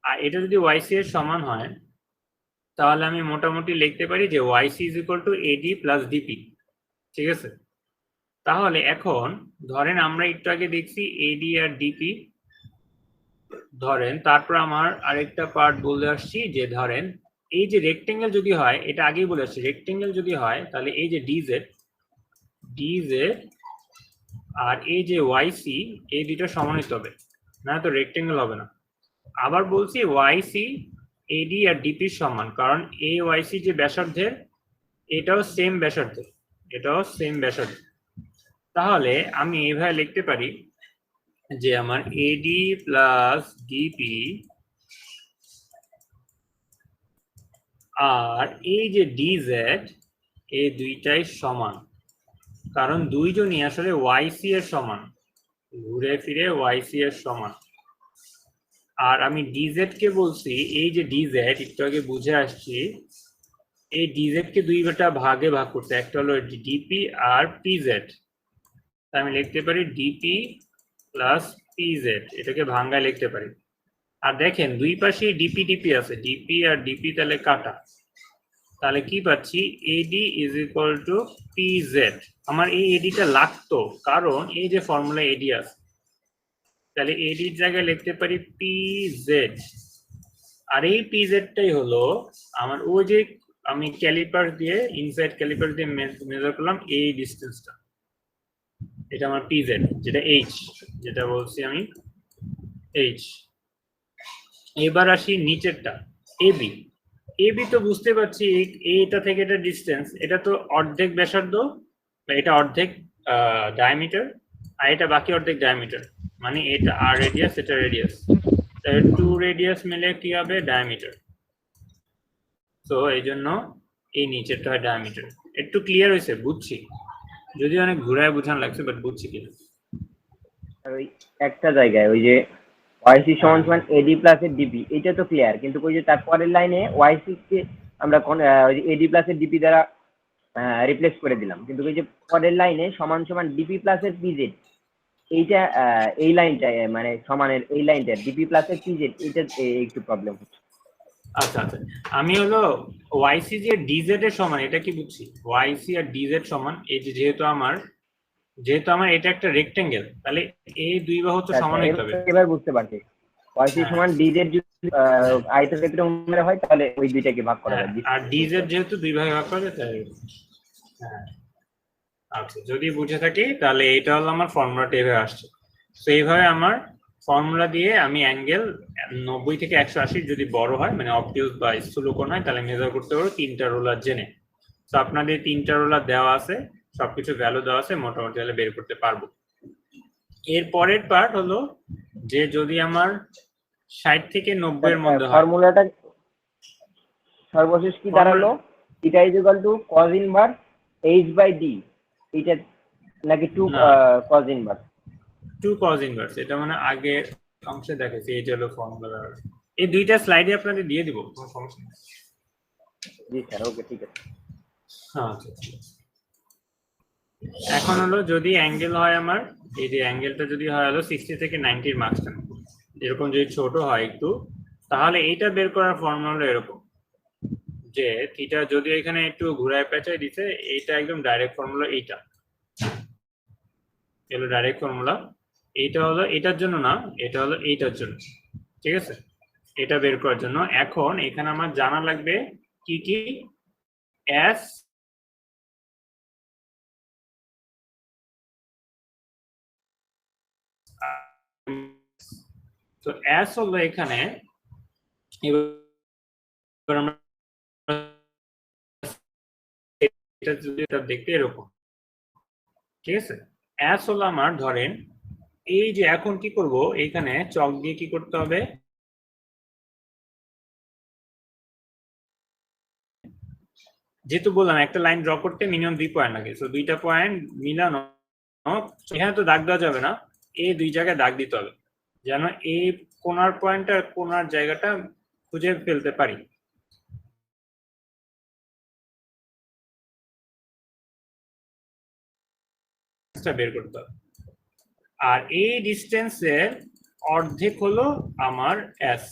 আর এটা যদি ওয়াইসি এর সমান হয়, তাহলে আমি মোটামুটি লিখতে পারি যে YC is equal to AD plus DP. ঠিক আছে, তাহলে এখন ধরেন আমরা একটু আগে দেখছি এডি আর ডিপি, ধরেন তারপর আমার আরেকটা পার্ট বলে আসছি যে ধরেন এই যে রেক্টেঙ্গেল যদি হয়, এটা আগেই বলে আসছি, রেক্টেঙ্গেল যদি হয় তাহলে এই যে ডিজেড আর এই যে ওয়াইসি, এই দুটো সমান হতে হবে, না তো রেক্টেঙ্গেল হবে না। আবার বলছি ওয়াইসি এডি আর ডিপির সমান, কারণ এই ওয়াইসি যে ব্যাসার্ধের, এটাও সেম ব্যাসার্ধের, এটাও সেম ব্যাসার্ধ। তাহলে আমি এইভাবে লিখতে পারি যে আমার এডি প্লাস ডিপি আর এই যে ডিজেড, এই দুইটাই সমান, কারণ দুইজনই আসলে ওয়াইসি এর সমান, ঘুরে ফিরে ওয়াইসি এর সমান। আর আমি ডিজেড কে বলছি, এই যে ডিজেড একটু আগে বুঝে আসছি, এই ডিজেড কে দুইটা ভাগে ভাগ করতে, একটা হলো ডিপি আর পিজেড। আমি লিখতে পারি ডিপি প্লাস পিজেড, এটাকে ভাঙ্গায় লিখতে পারি। আর দেখেন দুই পাশে ডিপি ডিপি আছে, ডিপি আর ডিপি তাহলে কাটা, তাহলে কি পাচ্ছি এডি ইজ ইকুয়াল টু পিজেড। আমার এই এডিটা লাগতো কারণ এই যে ফর্মুলা এডি আছে, তাহলে এডির জায়গায় লিখতে পারি পিজেড। আর এই পিজেডটাই হলো আমার ওই যে আমি ক্যালিপার দিয়ে, ইনসাইড ক্যালিপার দিয়ে মেজার করলাম এই ডিসটেন্সটা, এটা আমার পিজেড, যেটা এইচ, যেটা বলছি আমি এইচ। এবার আসি নিচেরটা এবি। এবি তো বুঝতে পারছি এটা থেকে এটা ডিসটেন্স, এটা তো অর্ধেক ব্যাসার্ধ, এটা অর্ধেক ডায়ামিটার, আর এটা বাকি অর্ধেক ডায়ামিটার, মানে এটা আর রেডিয়াস, এটা রেডিয়াস, টু রেডিয়াস মিলে কি হবে ডায়ামিটার। তো এই জন্য এই নিচেরটা হয় ডায়ামিটার। একটু ক্লিয়ার হয়েছে, বুঝছি, যদি অনেক ঘুরায় বোঝানো লাগছে, বাট বুঝছি কিনা। আর ওই একটা জায়গায় ওই যে ওয়াইসি সমান সমান এডি প্লাস এর ডিপি, এটা তো ক্লিয়ার, কিন্তু ওই যে তারপরের লাইনে ওয়াইসি কে আমরা ওই যে এডি প্লাস এর ডিপি দ্বারা রিপ্লেস করে দিলাম, কিন্তু ওই যে পরের লাইনে সমান সমান ডিপি প্লাস এর পিজেড, এইটা এই লাইনটা মানে সমানের এই লাইনটা ডিপি প্লাস এর পিজেড, এটা একটু প্রবলেম হচ্ছে। আচ্ছা আচ্ছা, আমি হলো ওয়াইসি যে ডিজেড এর সমান, এটা কি বুঝছি, ওয়াইসি আর ডিজেড সমান, এই যে যেহেতু আমার এটা একটা রেক্টেঙ্গেল, তাহলে এই দুই বাহু তো সমান হতে হবে। এবার বুঝতে পারছি, ওয়াইসি সমান ডিজেড যদি আয়তক্ষেত্র হয় তাহলে ওই দুইটাকে ভাগ করা যায়, আর ডিজেড যেহেতু দুই ভাগে ভাগ করা যায়, তাই হ্যাঁ। আচ্ছা, যদি বুঝে থাকি তাহলে এটা হলো আমার ফর্মুলাটা এভাবে আসছে। তো এইভাবে আমার ফর্মুলা দিয়ে আমি অ্যাঙ্গেল 90 থেকে 180 যদি বড় হয়, মানে অবটিউজ বা স্থূলকোণ হয়, তাহলে মেজার করতে পারবো তিনটা রোলার জেনে। তো আপনাদের তিনটা রোলার দেওয়া আছে, সবকিছু ভ্যালু দেওয়া আছে, মোটামুটি তাহলে বের করতে পারবো। এর পরের পার্ট হলো যে যদি আমার 60 থেকে 90 এর মধ্যে হয়, ফর্মুলাটা সর্বশেষ কি দাঁড়ালো, এটা is equal to cos inverse h by d, এটা নাকি 2 cos ইনভার্স? 2 cos ইনভার্স, এটা মানে আগে অংশে দেখাচ্ছি, এই হলো ফর্মুলা। এই দুইটা স্লাইডে আপনাদের দিয়ে দিব, কোনো সমস্যা নেই। জি স্যার, ওকে ঠিক আছে। আচ্ছা, এখন হলো যদি অ্যাঙ্গেল হয় আমার, এই যে অ্যাঙ্গেলটা যদি হয় হলো 60 থেকে 90 এর মাঝখানে, এরকম যদি ছোট হয় একটু, তাহলে এইটা বের করার ফর্মুলা এরকম যে থিটা যদি এখানে একটু ঘুরায় পেঁচায় দিতে, এইটা একদম ডাইরেক্ট ফর্মুলা, এইটা এলো ডাইরেক্ট ফর্মুলা। এইটা হলো এটার জন্য না, এটা হলো এইটার জন্য, ঠিক আছে, এটা বের করার জন্য। এখন এখানে আমার জানা লাগবে কি কি, এস তো এস হলো এখানে, এবার আমরা এটা যদি এটা দেখতে এরকম, ঠিক আছে। এস হলো আমার ধরেন এই যে এখন কি করব, এখানে চক দিয়ে কি করতে হবে, যেহেতু বললাম একটা লাইন ড্র করতে মিনিমাম 2 পয়েন্ট লাগে, তো 2টা পয়েন্ট মিলানো, এখানে তো দাগ দেওয়া যাবে না, এই 2 জায়গায় দাগ দিতে হবে যেন এই কোনার পয়েন্ট আর কোনার জায়গাটা খুঁজে ফেলতে পারি। বের করতে হবে। আর এই ডিস্টেন্সের অর্ধেক হলো আমার এস,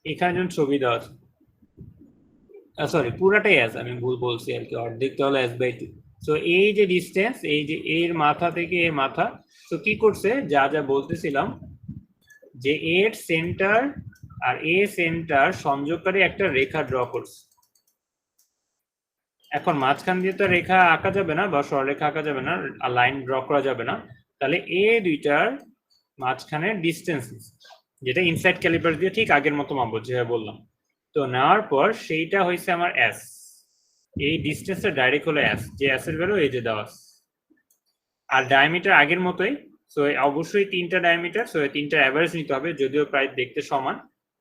এখানে যেমন ছবি দেওয়া আছে, সরি পুরাটাই এস, আমি ভুল বলছি আর কি, অর্ধেকটা হলো s/2। তো এই যে ডিস্টেন্স, এই যে এর মাথা থেকে এর মাথা, তো কি করছে, যা যা বলতেছিলাম যে এর সেন্টার আর এ সেন্টার সংযোগকারী একটা রেখা ড্র করছে। এখন মাঝখান দিয়ে তো রেখা আঁকা যাবে না বা সরলরেখা আঁকা যাবে না, আর লাইন ড্র করা যাবে না, তাহলে এ দুইটার মাঝখানে ডিস্টেন্স, যেটা ইনসাইড ক্যালিপার দিয়ে ঠিক আগের মতো মাপবো যেভাবে বললাম। তো নেওয়ার পর সেইটা হয়েছে আমার এস, এই ডিস্টেন্সটা ডাইরেক্ট হলো এস, যে এস এর ভ্যালু এই যে দেওয়া আছে। আর ডায়ামিটার আগের মতোই, সো অবশ্যই 3টা ডায়ামিটার, সো 3টা অ্যাভারেজ নিতে হবে, যদিও প্রায় দেখতে সমান,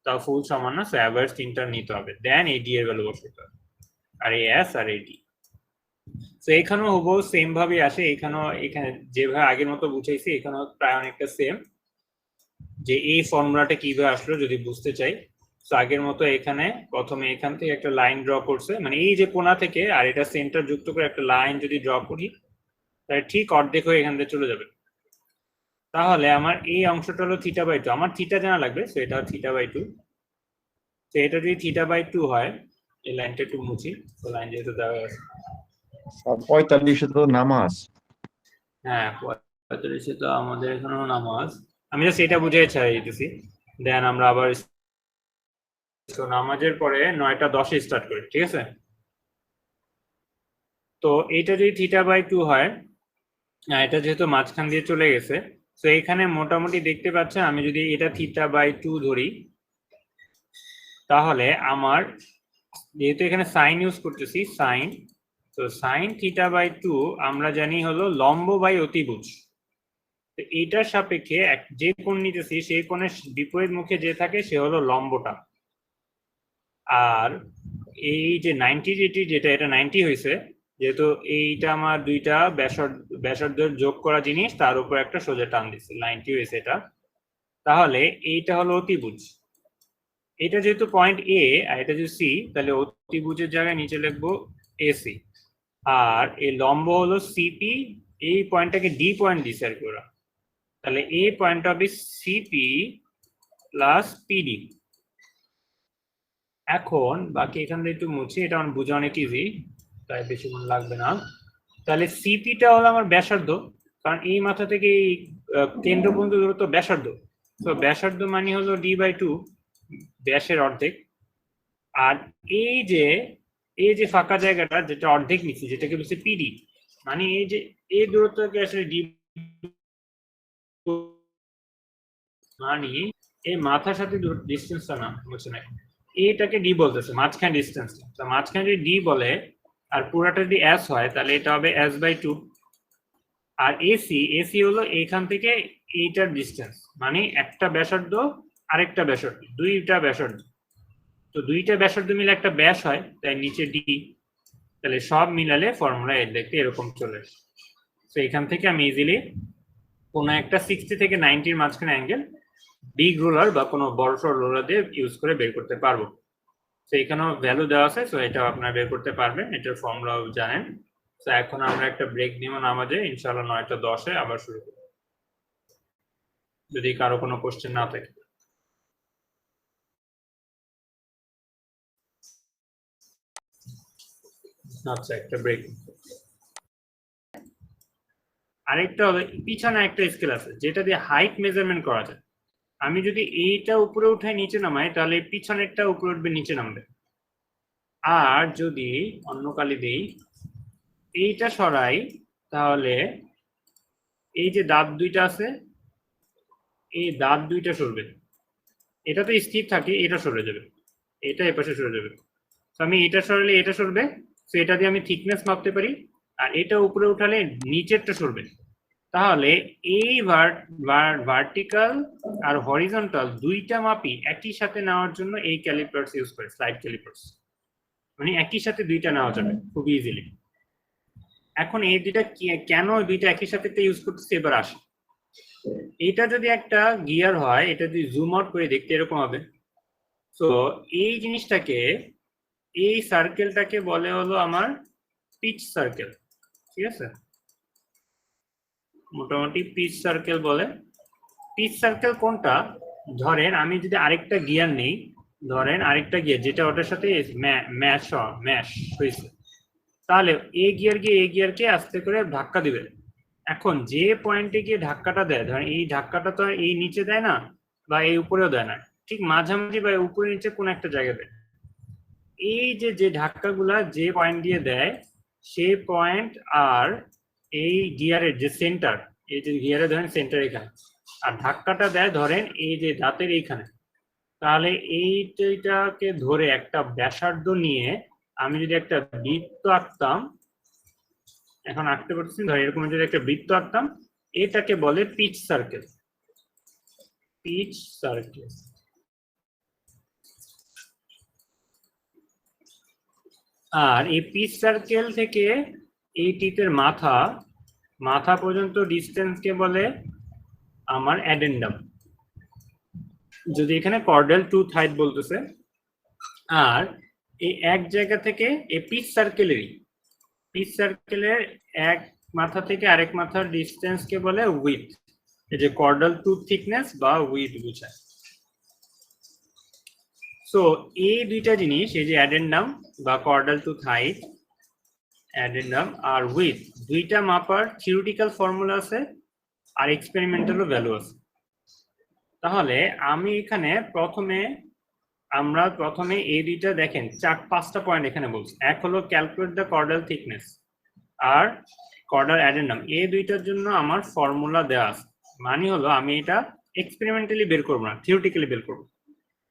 তাও ফুল সমান না, সো অ্যাভারেজ 3টা নিতে হবে, দেন এই ডি এর ভ্যালু বসাতে হবে, আর এই এস আর এই ডি। তো এখানেও হবো সেম ভাবে আসে, এখানেও এখানে যেভাবে আগের মতো বুঝাইছি এখানেও প্রায় অনেকটা সেম, যে এই ফর্মুলাটা কিভাবে আসলো যদি বুঝতে চাই। তো আগের মতো এখানে প্রথমে এখান থেকে একটা লাইন ড্র করছে, মানে এই যে কোণা থেকে আর এটা সেন্টার যুক্ত করে একটা লাইন যদি ড্র করি, তাহলে ঠিক অর্ধেক হয়ে এখান থেকে চলে যাবে। তাহলে আমার এই অংশটা হলো θ/2, আমার থিটা জানা লাগবে, তো এটা θ/2। তো এটা যদি θ/2 হয়, এই লাইনটা একটু মুছি, তো লাইন যেহেতু দেওয়া আছে, 45 তো নামাজ। হ্যাঁ 45 তো আমাদের এখানেও নামাজ, আমি জাস্ট এটা বুঝিয়ে ছাড়িয়ে দিতেছি, দেন আমরা আবার নামাজের পরে 9টা 10-এ স্টার্ট করি, ঠিক আছে। তো এটা যদি θ/2 হয়, এটা যেহেতু মাঝখান দিয়ে চলে গেছে, তো এখানে মোটামুটি দেখতে পাচ্ছেন আমি যদি এটা θ/2 ধরি, তাহলে আমার যেহেতু এখানে সাইন ইউজ করতেছি, সাইন, তো সাইন θ/2 আমরা জানি হলো লম্ব বাই অতিভুজ। তো এইটার সাপেক্ষে যে কোণ নিতেছি সেই কোণের বিপরীত মুখে যে থাকে সে হলো লম্বটা। আর এই যে 90 যেটা এটা 90 হয়েছে, যেহেতু এইটা আমার দুইটা ব্যাসার্ধের যোগ করা জিনিস, তার উপর একটা সোজা টান দিচ্ছে, 90 হয়েছে এটা, তাহলে এইটা হলো অতিভুজ। এটা যেহেতু পয়েন্ট এ আর এটা যদি সি, তাহলে অতিভুজের জায়গায় নিচে লিখবো এসি, আর এই লম্ব হলো সিপি, এই পয়েন্টটাকে ডি পয়েন্ট দিছে আর কি ওরা, তাহলে এই পয়েন্ট হবে সিপি প্লাস পিডি। এখন বাকি এখান থেকে একটু মুছি, এটা আমার বোঝা অনেক ইজি, তাই বেশিক্ষণ লাগবে না। তাহলে সিপিটা হলো আমার ব্যাসার্ধ, কারণ এই মাথা থেকে এই কেন্দ্র পর্যন্ত দূরত্ব ব্যাসার্ধ, তো ব্যাসার্ধ মানে হলো d/2, ব্যাসের অর্ধেক। আর এই যে ফাঁকা জায়গাটা যেটা অর্ধেক নিচ্ছি, যেটাকে বলছে পিডি, মানে এই দূরত্বকে আসলে ডি, মানে এই মাথার সাথে ডিস্টেন্সটা না বুঝছে না, এইটাকে ডি বলতেছে, মাঝখানে ডিস্টেন্সটা, তো মাঝখানে যদি ডি বলে আর পুরাটা যদি এস হয়, তাহলে এটা হবে s/2। আর এসি হলো এইখান থেকে এইটার ডিস্টেন্স, মানে একটা ব্যাসার্ধ আরেকটা ব্যাসার্ধ, দুইটা ব্যাসার্ধ, তো দুইটা ব্যাসার্ধ মিলে একটা ব্যাস হয়, তাই নিচে ডি, তাহলে সব মিলালে ফর্মুলা দেখতে এরকম চলে আসে। তো এখান থেকে আমি ইজিলি কোনো একটা 60 থেকে 90-র মাঝখানে অ্যাঙ্গেল বিগ রোলার বা কোনো বড়সড় রোলার দিয়ে ইউজ করে বের করতে পারবো। তো এখানেও ভ্যালু দেওয়া আছে, তো এটা আপনারা বের করতে পারবেন, এটার ফর্মুলাও জানেন। তো এখন আমরা একটা ব্রেক নিব নামাজে, ইনশাআল্লাহ 9টা 10-এ আবার শুরু করব, যদি কারো কোনো কোশ্চেন না থাকে। আচ্ছা একটা ব্রেক। আরেকটা হলো পিছনে একটা স্কেল আছে যেটা দিয়ে হাইট মেজারমেন্ট করা যায়। আমি যদি এইটা উপরে উঠাই নিচে নামাই, তাহলে পিছনেরটা উপরে উঠবে নিচে নামবে। আর যদি অন্য কালি দেই, এইটা সরাই, তাহলে এই যে দাঁত দুইটা আছে, এই দাঁত দুইটা সরবে, এটা তো স্থির থাকে, এটা সরে যাবে, এটা এপাশে সরে যাবে। তো আমি এটা সরালে এটা সরবে, তো এটা দিয়ে আমি থিকনেস মাপতে পারি, আর এটা উপরে উঠালে নিচেরটা সরবে। তাহলে এই ভার্টিক্যাল আর হরিজন্টাল দুইটা মাপই একই সাথে নেওয়ার জন্য এই ক্যালিপার্স ইউজ করে, স্লাইড ক্যালিপার্স, মানে একই সাথে দুইটা নেওয়া যাবে খুব ইজিলি। এখন এই দুইটা কেন দুইটা একই সাথে ইউজ করতেছে এবার আসে। এটা যদি একটা গিয়ার হয়, এটা যদি জুম আউট করে দেখতে এরকম হবে। তো এই জিনিসটাকে, এই সার্কেলটাকে বলে হলো আমার পিচ সার্কেল, ঠিক আছে, মোটামুটি পিচ সার্কেল বলে। পিচ সার্কেল কোনটা? ধরেন আমি যদি আরেকটা গিয়ার নেই, ধরেন আরেকটা গিয়ার যেটা ওটার সাথে ম্যাশ হয়েছে, তাহলে এই গিয়ার গিয়ে এই গিয়ারকে আস্তে করে ধাক্কা দিবে। এখন যে পয়েন্টে গিয়ে ধাক্কাটা দেয়, ধরেন এই ধাক্কাটা তো এই নিচে দেয় না বা এই উপরেও দেয় না, ঠিক মাঝামাঝি বা উপরে নিচে কোন একটা জায়গায় দেয়। এই যে ধাক্কাগুলা যে পয়েন্ট দিয়ে দেয় সেই পয়েন্ট আর এই গিয়ারের যে সেন্টার, এই যে গিয়ারে ধরেন সেন্টার এখানে, আর ধাক্কাটা দেয় ধরেন এই যে দাঁতের এইখানে, তাহলে এইটাকে ধরে একটা ব্যাসার্ধ নিয়ে আমি যদি একটা বৃত্ত আঁকতাম, এখন আঁকতে পারতেছি, ধর এরকম যদি একটা বৃত্ত আঁকতাম, এটাকে বলে পিচ সার্কেল। Pitch circle. আর এই পিচ সার্কেল থেকে এই টিপের মাথা পর্যন্ত ডিস্টেন্সকে বলে আমার অ্যাডেন্ডাম, যদি এখানে কর্ডাল টুথ হাইট বলতেছে। আর এই এক জায়গা থেকে এই পিচ সার্কেলের এক মাথা থেকে আরেক মাথার ডিস্টেন্সকে বলে উইথ, এই যে কর্ডাল টুথ থিকনেস বা উইথ বুঝায়। সো এই দুইটা জিনিস, এই যে অ্যাডেন্ডাম বা কর্ডাল টুথ হাইট, অ্যাডেন্ডাম আর উইথ, দুইটা মাপার থিওরিটিক্যাল ফর্মুলা আছে আর এক্সপেরিমেন্টালও ভ্যালু আছে। তাহলে আমি এখানে প্রথমে এই দুইটা দেখেন 4-5টা পয়েন্ট এখানে বলছি। এক হলো ক্যালকুলেট দ্য কর্ডাল থিকনেস আর কর্ডাল অ্যাডেন্ডাম, এই দুইটার জন্য আমার ফর্মুলা দেওয়া আছে, মানে হলো আমি এটা এক্সপেরিমেন্টালি বের করবো না, থিওরিটিক্যালি বের করবো।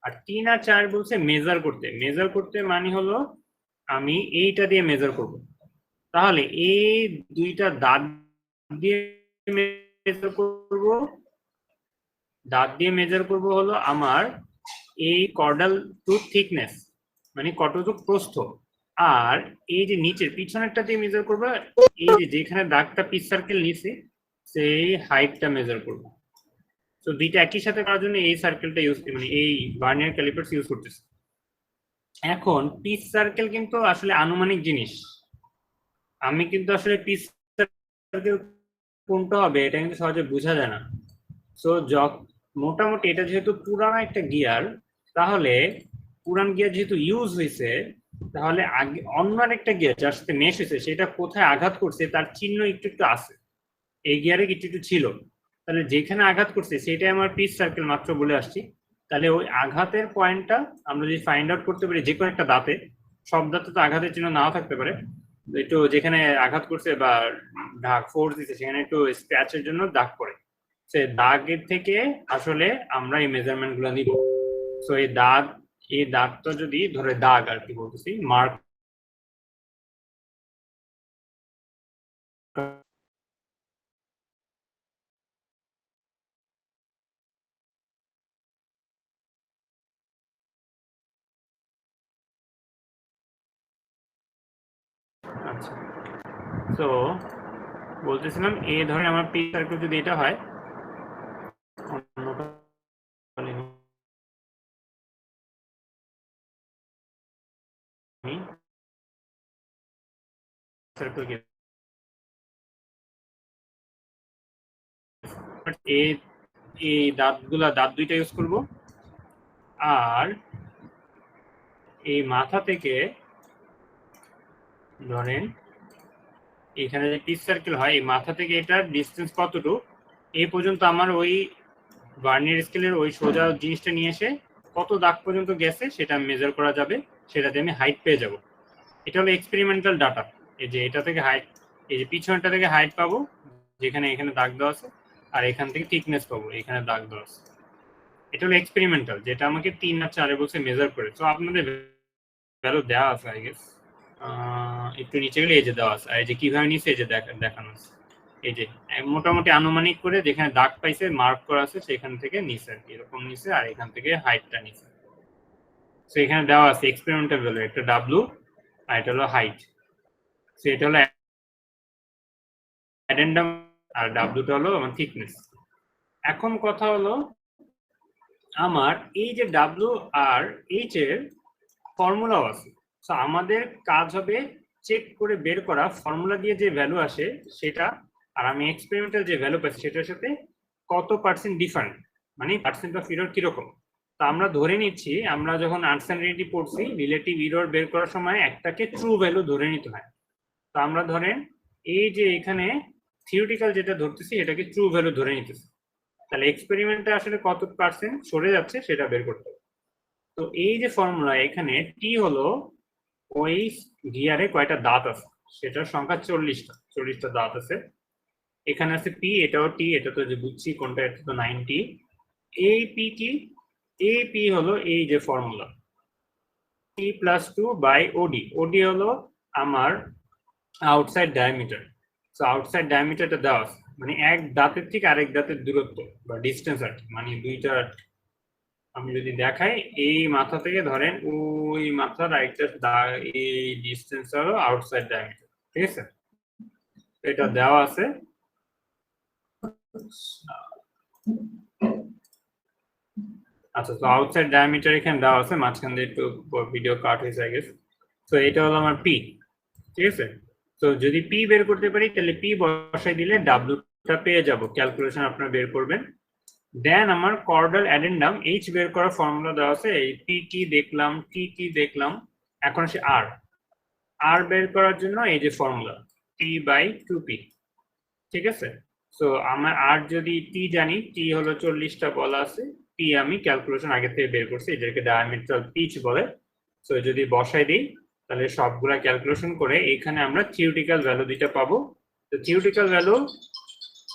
আর 3 আর 4 বলছে মেজার করতে, মানে হলো আমি এইটা দিয়ে মেজার করব। তাহলে এই দুইটা দাঁত দিয়ে মেজার করব হলো আমার এই কর্ডাল টুথ থিকনেস, মানে কতটুকু প্রস্থ, আর এই যে নিচের পিছনেরটা দিয়ে মেজার করব এই যে যেখানে দাগটা পিচ সার্কেল নিচে, সেই হাইটটা মেজার করব। তো দুইটা একই সাথে করার জন্য এই সার্কেলটা ইউজ, মানে এই ভার্নিয়ার ক্যালিপার্স ইউজ করতেছে। এখন পিচ সার্কেল কিন্তু আসলে আনুমানিক জিনিস, আমি কিন্তু আসলে পিচ সার্কেল কোনটা হবে এটা কিন্তু সহজে বোঝা যায় না। সো মোটামুটি এটা যেহেতু পুরানো একটা গিয়ার, তাহলে পুরান গিয়ার যেহেতু ইউজ হয়েছে, তাহলে আগে অন্য একটা গিয়ার যার সাথে মেশ হয়েছে সেটা কোথায় আঘাত করছে তার চিহ্ন একটু আছে, এই গিয়ারে একটু ছিল, তাহলে যেখানে আঘাত করছে সেটাই আমার পিচ সার্কেল মাত্র বলে আসছি। তাহলে ওই আঘাতের পয়েন্টটা আমরা যদি ফাইন্ড আউট করতে পারি যে কোনো একটা দাঁতে, সব দাঁতে তো আঘাতের চিহ্ন নাও থাকতে পারে, একটু যেখানে আঘাত করছে বা ফোর্স দিচ্ছে সেখানে একটু স্ক্র্যাচের জন্য দাগ পড়ে, সে দাগের থেকে আসলে আমরা এই মেজারমেন্ট গুলো নিব। সো এই দাগটা যদি ধরে দাগ আর কি বলতেছি মার্ক, আচ্ছা তো বলতেছিলাম এই ধরনের আমার পিচ সার্কেল যদি এটা হয়, এই দাঁত দুইটা ইউজ করব, আর এই মাথা থেকে ধরেন এখানে যে পিচ সার্কেল হয়, এই মাথা থেকে এটার ডিস্টেন্স কতটুকু এই পর্যন্ত আমার ওই ভার্নিয়ার স্কেলের ওই সোজা জিনিসটা নিয়ে এসে কত দাগ পর্যন্ত গেছে সেটা মেজার করা যাবে, সেটাতে আমি হাইট পেয়ে যাব। এটা হলো এক্সপেরিমেন্টাল ডাটা। এই যে এটা থেকে হাইট, এই যে পিছনটা থেকে হাইট পাবো যেখানে এখানে দাগ দেওয়া আছে, আর এখান থেকে থিকনেস পাবো এখানে দাগ দেওয়া আছে। এটা হলো এক্সপেরিমেন্টাল, যেটা আমাকে 3 আর 4 বলছে মেজার করে। তো আপনাদের ভ্যালু দেওয়া আছে আই গেস, একটু নিচে গেলে এই যে দেওয়া আছে, আর এই যে কিভাবে নিচে এই যে দেখানো আছে, এই যে মোটামুটি আনুমানিক করে যেখানে দাগ পাইছে মার্ক করা আছে সেখান থেকে নিচে আর কি, এরকম নিচে, আর এখান থেকে হাইটটা নিচে। তো এখানে দেওয়া আছে এক্সপেরিমেন্টাল ভ্যালু, একটা ডাব্লু আর এটা হলো হাইট। তো এটা হলো অ্যাডেন্ডাম আর ডাব্লুটা হলো আমার থিকনেস। এখন কথা হলো আমার এই যে ডাব্লু আর এইচ এর ফর্মুলাও আছে। তো আমাদের কাজ হবে চেক করে বের করা ফর্মুলা দিয়ে যে ভ্যালু আসে সেটা, আর আমি এক্সপেরিমেন্টাল যে ভ্যালু পাচ্ছি সেটার সাথে কত পার্সেন্ট ডিফারেন্ট, মানে পার্সেন্ট অফ এরর কিরকম। তো আমরা ধরে নিচ্ছি, আমরা যখন আনসার্টেনিটি পড়ছি রিলেটিভ এরর বের করার সময় একটাকে ট্রু ভ্যালু ধরে নিতে হয়। তো আমরা ধরেন এই যে এখানে থিওরিটিক্যাল যেটা ধরতেছি এটাকে ট্রু ভ্যালু ধরে নিতেছি, তাহলে এক্সপেরিমেন্টে আসলে কত পার্সেন্ট সরে যাচ্ছে সেটা বের করতে হবে। তো এই যে ফর্মুলা এখানে টি হলো ওই গিয়ারে কয়টা দাঁত আছে সেটার সংখ্যা 40টা দাঁত আছে। এখানে আছে পি, এটাও টি, এটা তো যে বুঝছি কোনটা, এটা তো 90। এই পি কি, এই পি হলো এই যে ফর্মুলা টি প্লাস 2 বাই ওডি। ওডি হলো আমার আউটসাইড ডায়ামিটার। সো আউটসাইড ডায়ামিটারটা দেওয়া আছে, মানে এক দাঁতের থেকে আরেক দাঁতের দূরত্ব বা ডিস্টেন্স আর কি, মানে দুইটা। আমি যদি দেখাই এই মাথা থেকে ধরেন ওই মাথার আরেকটা এই ডিস্টেন্স হলো আউটসাইড ডায়ামিটার, ঠিক আছে? এটা দেওয়া আছে। আচ্ছা, তো আউটসাইড ডায়ামিটার এখানে দেওয়া আছে, মাঝখান দিয়ে একটু ভিডিও কাট হয়েছে আই গেস। তো এটা হলো আমার পি, ঠিক আছে? তো যদি পি বের করতে পারি তাহলে পি বসাই দিলে ডাব্লিউটা পেয়ে যাব, ক্যালকুলেশন আপনারা বের করবেন। দেন আমার কর্ডাল অ্যাডেন্ডাম এইচ বের করার ফর্মুলা দেওয়া আছে, এই পি কি দেখলাম, টি কি দেখলাম, এখন আসে আর। আর বের করার জন্য এই যে ফর্মুলা টি বাই 2p, ঠিক আছে? তো আমার আর যদি টি জানি, টি হলো 40টা বলা আছে, টি আমি ক্যালকুলেশন আগে থেকে বের করছি, এটাকে ডায়ামিটার পিচ বলে। তো যদি বসাই দিই তাহলে সবগুলা ক্যালকুলেশন করে এখানে আমরা থিওরিটিক্যাল ভ্যালু দুইটা পাবো। তো থিওরিটিক্যাল ভ্যালু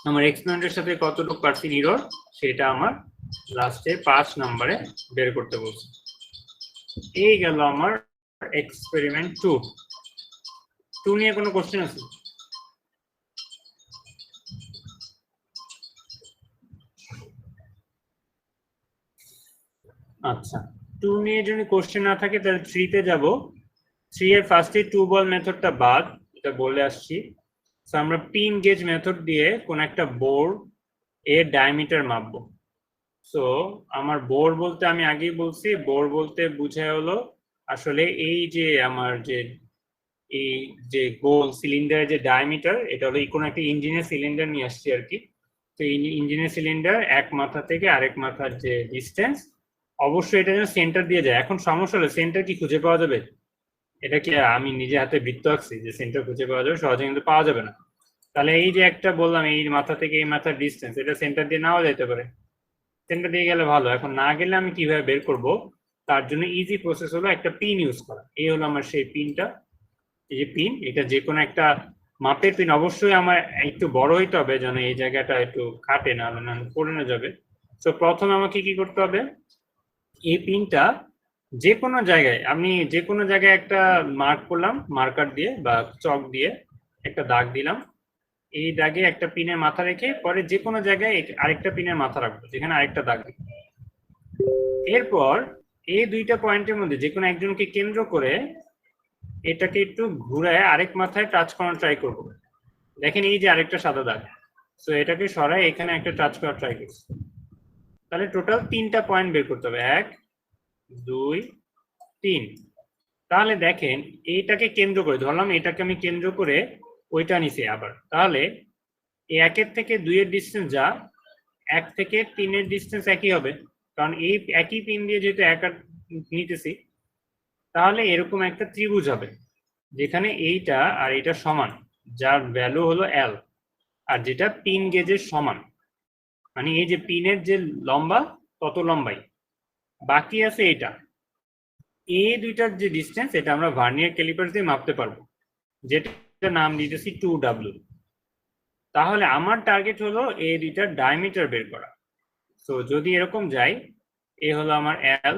আমার এক্সপেরিমেন্টের সাথে কতটুকু পার্সেন্ট এরর সেটা আমার লাস্টে 5 নম্বরে বের করতে বলছি। এই গেল আমার এক্সপেরিমেন্ট 2 নিয়ে কোনো কোশ্চেন আছে? আচ্ছা, 2 নিয়ে যদি কোশ্চেন না থাকে তাহলে 3 তে যাব। 3 এর ফার্স্টে 2 বল মেথডটা বাদ, এটা বলে আসছি। সো আমরা পিন গেজ মেথড দিয়ে কোন একটা বোর এর ডায়ামিটার মাপবো। সো আমার বোর বলতে আমি আগেই বলছি, বোর বলতে বুঝায় হলো আসলে এই যে আমার যে এই যে গোল সিলিন্ডারের যে ডায়ামিটার, এটা হলো কোনো একটা ইঞ্জিনের সিলিন্ডার নিয়ে আসছি আর কি। তো ইঞ্জিনের সিলিন্ডার এক মাথা থেকে আরেক মাথার যে ডিস্টেন্স, অবশ্যই এটা যেন সেন্টার দিয়ে যায়। এখন সমস্যা হলো সেন্টার কি খুঁজে পাওয়া যাবে? এটা কি আমি নিজে হাতে বৃত্ত আঁকছি যে সেন্টার খুঁজে পাওয়া যাবে? সহজে কিন্তু পাওয়া যাবে না। তাহলে এই যে একটা বললাম এই মাথা থেকে এই মাথার ডিস্টেন্স, এটা সেন্টার দিয়ে নাও যেতে পারে, সেন্টার দিয়ে গেলে ভালো। এখন না গেলে আমি কিভাবে বের করব? তার জন্য ইজি প্রসেস হলো একটা পিন ইউজ করা। এই হলো আমার সেই পিনটা, এই যে পিন, এটা যে কোনো একটা মাপের পিন, অবশ্যই আমার একটু বড় হইতে হবে যেন এই জায়গাটা একটু কাটে না, পড়ে না যাবে। তো প্রথমে আমাকে কি করতে হবে, এই পিনটা যে কোনো জায়গায়, আমি যে কোনো জায়গায় একটা মার্ক করলাম, মার্কার দিয়ে বা চক দিয়ে একটা দাগ দিলাম। এই দাগে একটা পিনের মাথা রেখে পরে যে কোনো জায়গায় আরেকটা পিনের মাথা রাখবো যেখানে আরেকটা দাগ দিই। এরপর এই দুইটা পয়েন্টের মধ্যে যে কোনো একজনকে কেন্দ্র করে এটাকে একটু ঘুরায় আরেক মাথায় টাচ করার ট্রাই করব। দেখেন এই যে আরেকটা সাদা দাগ, তো এটাকে সরাই এখানে একটা টাচ করার ট্রাই করছি। তাহলে টোটাল 3টা পয়েন্ট বের করতে হবে, 1 2 3। তাহলে দেখেন এইটাকে কেন্দ্র করে ধরলাম, এটাকে আমি কেন্দ্র করে ওইটা নিছি আবার। তাহলে 1 থেকে 2 এর ডিস্টেন্স যা, 1 থেকে 3 এর ডিস্টেন্স একই হবে, কারণ এই একই পিন দিয়ে যেহেতু এক নিতেছি। তাহলে এরকম একটা ত্রিভুজ হবে যেখানে এইটা আর এটা সমান, যার ভ্যালু হলো L, আর যেটা পিন গেজের সমান, মানে এই যে পিনের যে লম্বা তত লম্বাই। বাকি আছে এটা, এই দুইটার যে ডিস্টেন্স এটা আমরা ভার্নিয়ার ক্যালিপার দিয়ে মাপতে পারবো, যেটা নাম দিতেছি 2W। তাহলে আমার টার্গেট হলো এই দুইটার ডায়ামিটার বের করা। তো যদি এরকম যাই, এ হলো আমার L,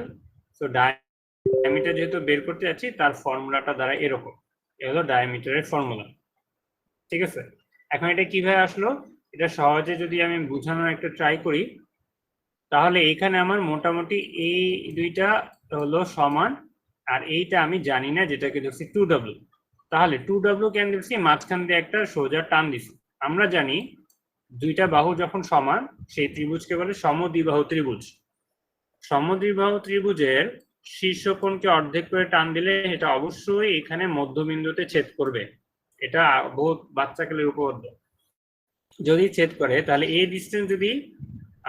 তো ডায়ামিটার যেহেতু বের করতে যাচ্ছি তার ফর্মুলাটা দ্বারা এরকম, এ হলো ডায়ামিটারের ফর্মুলা। ঠিক আছে, এখন এটা কিভাবে আসলো, এটা সহজে যদি আমি বোঝানোর একটা ট্রাই করি, তাহলে এখানে আমার মোটামুটি এই দুইটা হলো সমান, আর এইটা আমি জানি না, যেটাকে ধরছি 2w। তাহলে 2w কেন ধরছি, মাঝখান দিয়ে একটা সোজা টান দিছি। আমরা জানি দুইটা বাহু যখন সমান, সেই ত্রিভুজকে বলে সমদ্বিবাহু ত্রিভুজ। সমদ্বিবাহু ত্রিভুজের শীর্ষকোণকে অর্ধেক করে টান দিলে এটা অবশ্যই এখানে মধ্যবিন্দুতে ছেদ করবে। এটা বহুত বাচ্চাকালের উপপাদ্য। যদি ছেদ করে তাহলে এই ডিস্টেন্স যদি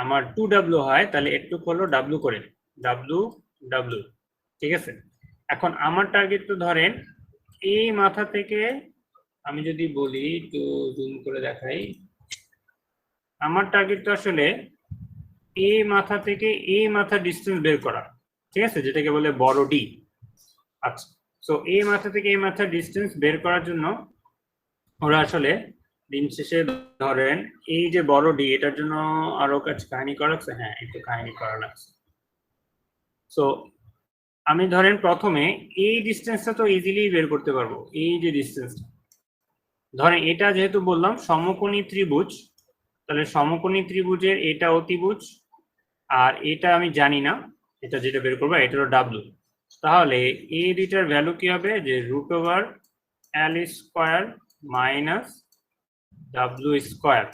আমার 2w হয়, তাহলে একটু হলো w করে w। ঠিক আছে, এখন আমার টার্গেট তো ধরেন এই মাথা থেকে, আমি যদি বলি তো জুম করে দেখাই, আমার টার্গেট তো আসলে এই মাথা থেকে এই মাথা ডিস্টেন্স বের করা। ঠিক আছে, যেটাকে বলে বড় ডি। আচ্ছা, তো এই মাথা থেকে এই মাথা ডিস্টেন্স বের করার জন্য ওরা আসলে দিন শেষে ধরেন এই যে বড় ডি, এটার জন্য আরো কাছে কাহিনী করা লাগছে। হ্যাঁ, একটু কাহিনী করা লাগছে। সো আমি ধরেন প্রথমে এই ডিস্টেন্সটা তো ইজিলি বের করতে পারবো। এই যে ডিস্টেন্সটা ধরেন, এটা যেহেতু বললাম সমকোণী ত্রিভুজ, তাহলে সমকোণী ত্রিভুজের এটা অতিভুজ, আর এটা আমি জানি না, এটা যেটা বের করবো এটা হলো ডাব্লু। তাহলে এই দুইটার ভ্যালু কি হবে, যে √L square minus W square,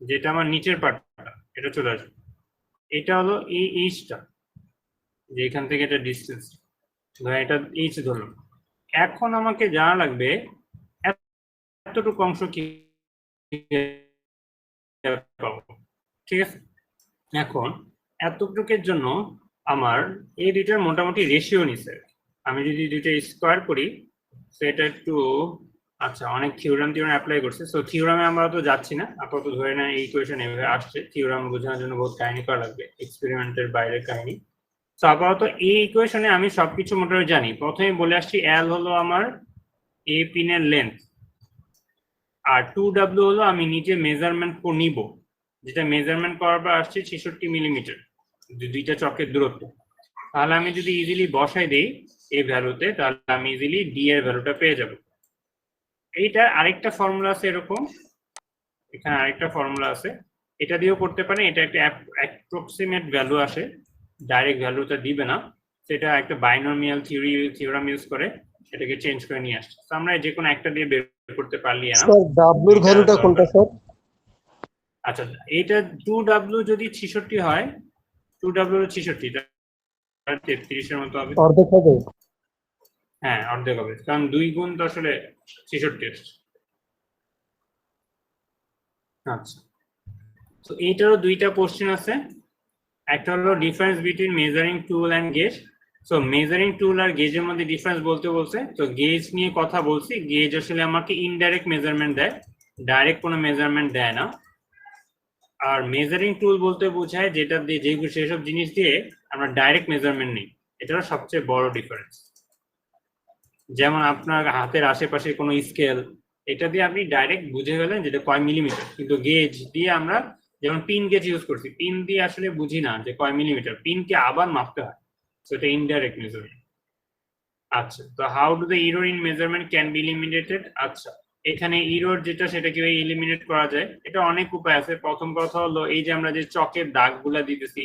যেটা আমার নিচের পার্টটা, এটা চলে আসবে। এটা হলো এই এইচটা, যে এখান থেকে এটা ডিস্টেন্স, এটা এইচ ধরলাম। এখন আমাকে জানা লাগবে এতটুকু অংশ কি পাবো। ঠিক আছে, এখন এতটুকুর জন্য আমার এই দুইটার মোটামুটি রেশিও নিছে। আমি যদি দুইটা স্কোয়ার করি, সেটা একটু, আচ্ছা, অনেক থিওরাম অ্যাপ্লাই করছে। সো থিওরামে আমরা তো যাচ্ছি না, আপাতত ধরে না এই ইকুয়েশন এভাবে আসছে। থিওরাম বোঝানোর জন্য বহুত কাহিনী করা লাগবে, এক্সপেরিমেন্টের বাইরের কাহিনী। তো আপাতত এই ইকুয়েশনে আমি সবকিছু মোটামুটি জানি। প্রথমে বলে আসছি এল হলো আমার এ পিনের লেন্থ, আর 2w হলো আমি নিজে মেজারমেন্ট নিব, যেটা মেজারমেন্ট করার পর আসছে 66 মিলিমিটার, দুইটা চকের দূরত্ব। তাহলে আমি যদি ইজিলি বসাই দিই এই ভ্যালুতে, তাহলে আমি ইজিলি ডি এর ভ্যালুটা পেয়ে যাব। এইটা আরেকটা ফর্মুলা আছে এরকম, এখানে আরেকটা ফর্মুলা আছে, এটা দিয়েও করতে পারেন। এটা একটা অ্যাপ্রক্সিমেট ভ্যালু আসে, ডাইরেক্ট ভ্যালুটা দিবে না, সেটা একটা বাইনোমিয়াল থিওরাম ইউজ করে সেটাকে চেঞ্জ করে নিয়ে আসছে। তো আমরা যে কোনো একটা দিয়ে বের করতে পারলি না। স্যার ডাব্লু এর ভ্যালুটা কোনটা স্যার? আচ্ছা, এটা 2w যদি 66 হয়, 2w 66, 33 এর মতো হবে। অর্ধেক হবে? হ্যাঁ, অর্ধেক হবে, কারণ 2 গুণ তো আসলে 66 আসছে। আচ্ছা, তো এইটারও দুইটা কোশ্চেন আছে। একটা হলো difference between measuring tool and gauge. So measuring tool আর গেজের মধ্যে ডিফারেন্স বলতে বলছে, তো গেজ নিয়ে কথা বলছি। গেজ আসলে আমাকে ইনডাইরেক্ট মেজারমেন্ট দেয়, ডাইরেক্ট কোনো মেজারমেন্ট দেয় না। আর মেজারিং টুল বলতে বোঝায় যেটা দিয়ে যেগুলো সেসব জিনিস দিয়ে আমরা ডাইরেক্ট মেজারমেন্ট নিই। এটার সবচেয়ে বড় ডিফারেন্স। যেমন আপনার হাতের আশেপাশে কোনো স্কেল, এটা দিয়ে আপনি ডাইরেক্ট বুঝে গেলেন যেটা কয় মিলিমিটার। কিন্তু গেজ দিয়ে আমরা, যেমন পিন গেজ ইউজ করছি, পিন দিয়ে আসলে বুঝি না যে কয় মিলিমিটার, পিনকে আবার মাপতে হয়। সো এটা ইনডাইরেক্ট মেজারমেন্ট। আচ্ছা, তো how do the error in measurement can be eliminated? আচ্ছা, এখানে এরর যেটা সেটা কিভাবে এলিমিনেট করা যায়, এটা অনেক উপায় আছে। প্রথম কথা হলো এই যে আমরা যে চকের দাগগুলা দিতেছি,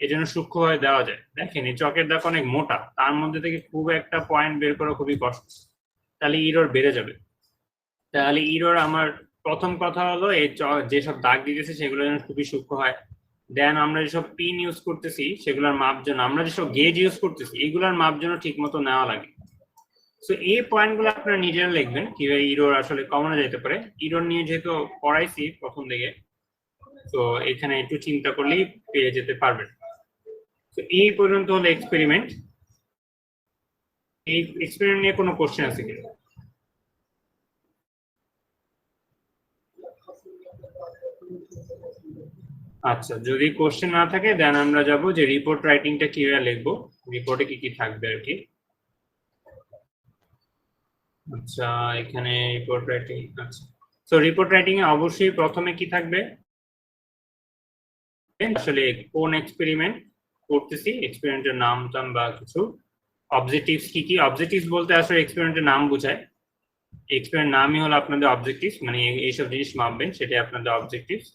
এই জন্য সূক্ষ্মভাবে দেওয়া যায়। দেখেন এই চকের দাগ অনেক মোটা, তার মধ্যে থেকে খুব একটা পয়েন্ট বের করা খুবই কষ্ট, তাহলে এরর বেড়ে যাবে। তাহলে এরর আমার প্রথম কথা হলো এই যেসব দাগ দিতেছে সেগুলো যেন খুবই সূক্ষ্ম হয়। দেন আমরা যেসব পিন ইউজ করতেছি সেগুলোর মাপ যেন, আমরা যেসব গেজ ইউজ করতেছি এগুলোর মাপ যেন ঠিক মতো নেওয়া লাগে। সো এই পয়েন্টগুলো আপনারা নিজেরা লিখবেন কিভাবে এরর আসলে কমানো যেতে পারে। এরর নিয়ে যেহেতু পড়াইছি প্রথম দিকে, তো এখানে একটু চিন্তা করলেই পেয়ে যেতে পারবেন। তো এই পর্যন্ত হলো এক্সপেরিমেন্ট। এই এক্সপেরিমেন্ট নিয়ে কোনো কোশ্চেন আছে কি? আচ্ছা, যদি কোশ্চেন না থাকে দেন আমরা যাব যে রিপোর্ট রাইটিংটা কিভাবে লিখবো, রিপোর্টে কি কি থাকবে আর কি। আচ্ছা, এখানে রিপোর্ট রাইটিং। আচ্ছা, তো রিপোর্ট রাইটিং এ অবশ্যই প্রথমে কি থাকবে, আসলে কোন এক্সপেরিমেন্ট করতেছি, এক্সপেরিমেন্টের নাম টাম বা কিছু, অবজেক্টিভস কি কি। অবজেক্টিভস বলতে আসলে এক্সপেরিমেন্টের নাম বোঝায়। এক্সপেরিমেন্ট নামই হলো আপনাদের অবজেক্টিভস, মানে এইসব জিনিস মাপবেন, সেটাই আপনাদের অবজেক্টিভস।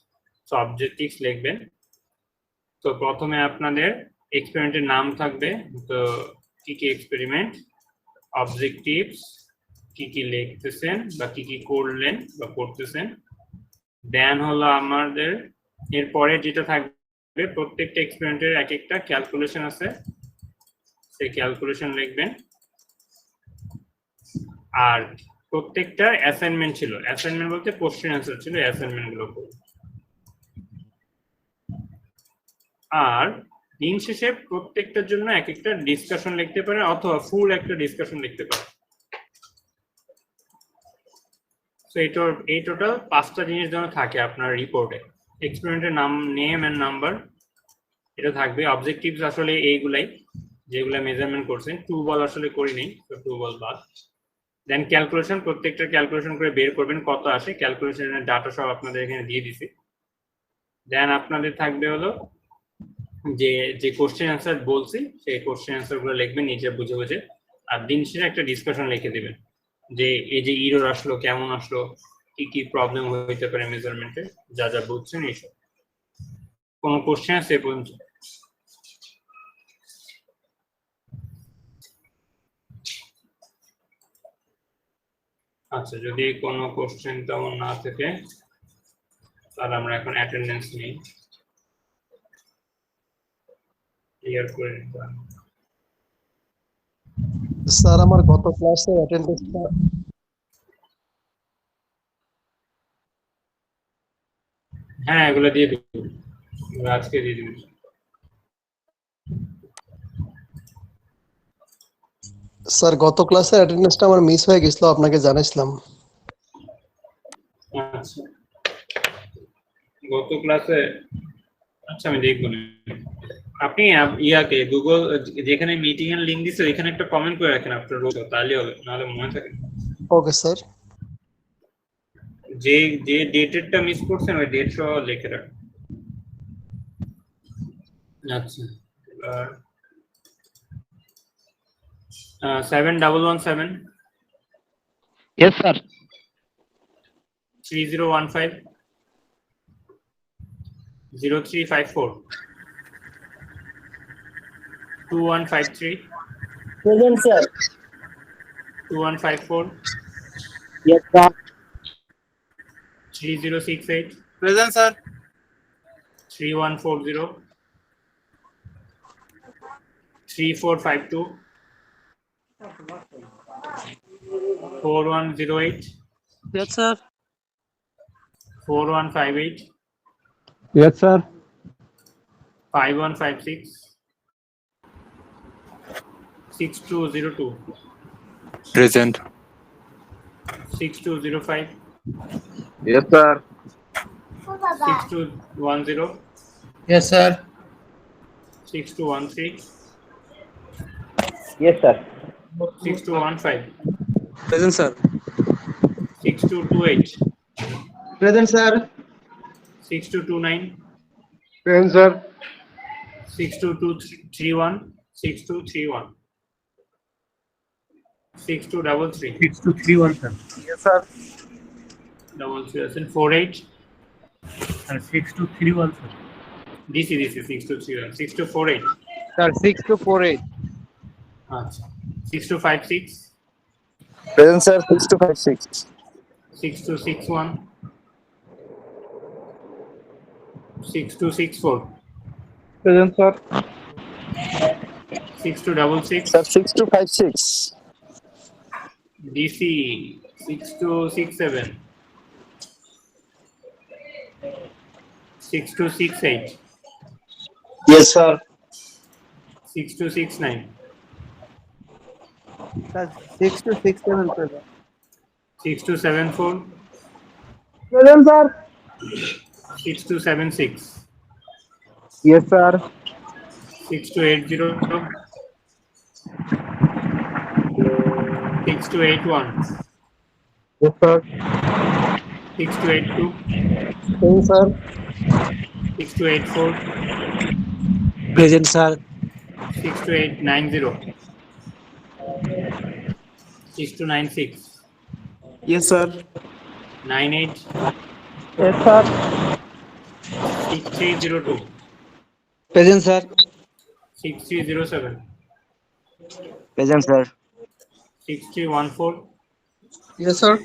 সো অবজেক্টিভস লিখবেন। তো প্রথমে আপনাদের এক্সপেরিমেন্টের নাম থাকবে, তো কি কি এক্সপেরিমেন্ট, অবজেক্টিভস, কি কি লিখতেছেন বা কি কি করলেন বা করতেছেন। দেন হলো আমাদের এরপরে যেটা থাকবে, প্রত্যেকটা এক্সপেরিমেন্টের এক একটা ক্যালকুলেশন আছে, সেই ক্যালকুলেশন লিখবেন। আর প্রত্যেকটা অ্যাসাইনমেন্ট ছিল, অ্যাসাইনমেন্ট বলতে কোশ্চেন অ্যান্সার ছিল, অ্যাসাইনমেন্ট গুলো করুন। আর দিন শেষে প্রত্যেকটার জন্য এক একটা ডিসকাশন লিখতে পারেন অথবা ফুল একটা ডিসকাশন লিখতে পারেন। তো এই টোটাল 5টা জিনিস যেন থাকে আপনার রিপোর্টে। এক্সপেরিমেন্টের নাম, নেম এন্ড নাম্বার, এটা থাকবে। অবজেক্টিভস আসলে এইগুলাই যেগুলো মেজারমেন্ট করছেন, 2 বল আসলে করিনি, তো 2 বল বাদ। দেন ক্যালকুলেশন, প্রত্যেকটা ক্যালকুলেশন করে বের করবেন কত আসে, ক্যালকুলেশনের ডাটা সব আপনাদের এখানে দিয়ে দিছি। দেন আপনাদের থাকবে হলো যে কোশ্চেন অ্যান্সার বলছি, সেই কোশ্চেন অ্যান্সার গুলো লিখবেন নিজে বুঝে বুঝে। আর দিন শেষে একটা ডিসকাশন লিখে দিবেন যে এই যে ইরর আসলো, কেমন আসলো, কি কি প্রবলেম হইতে পারে মেজারমেন্টে, যা যা বুঝছেন এইসব। কোনো কোশ্চেন আছে এ পর্যন্ত? আচ্ছা, যদি কোনো কোশ্চেন তেমন না থাকে তাহলে আমরা এখন অ্যাটেন্ডেন্স নিই, ক্লিয়ার করে নিতে হবে। স্যার আমার গত ক্লাসে অ্যাটেন্ডেন্সটা হ্যাঁ, এগুলো দিয়ে দিব, আজকে দিয়ে দিব। স্যার গত ক্লাসে অ্যাটেন্ডেন্সটা আমার মিস হয়ে গেছিল, আপনাকে জানাইছিলাম। আচ্ছা, গত ক্লাসে, আচ্ছা আমি দেখবো না। আপনি ইয়াকে গুগল যেখানে মিটিং এর লিংক দিছে এখানে একটা কমেন্ট করে রাখেন আপনার রোজ, তাহলে হবে, নাহলে মনে থাকে। Okay sir. যে যে ডেটেরটা মিস করছেন ওই ডেট সহ লিখে রাখেন। আচ্ছা, 7117 Yes, sir. 3015 0354 2153 Present, sir. 2154 Yes, sir. 3068 present sir. 3140 3452 4108 Yes, sir. 4158 Yes, sir. 5156 6202 present. 6205 Yes, sir. 6210 Yes, sir. 6213 Yes, sir. 6215 Present, sir. 6228 Present, sir. 6229 Present, sir. 6231 6231 6233 6231, sir. Yes, sir. 48 And 6231, sir. DC 6231 6248 Sir, 6248. আচ্ছা 6256 Present, sir. 6256. 6261 6264 Present, sir. 6266 Sir, 6256. DC 6267 6268 Yes, sir. 6269 Sir, 6267, present. 6274 Present, sir. 6276 Yes, sir. 6280 6281 Yes, sir. 6282 Same, sir. 6284 Present, sir. 6290 6296 Yes, sir. 98 Yes, sir. 6302 Present, sir. 6307 Present, sir. 6314 Yes, sir.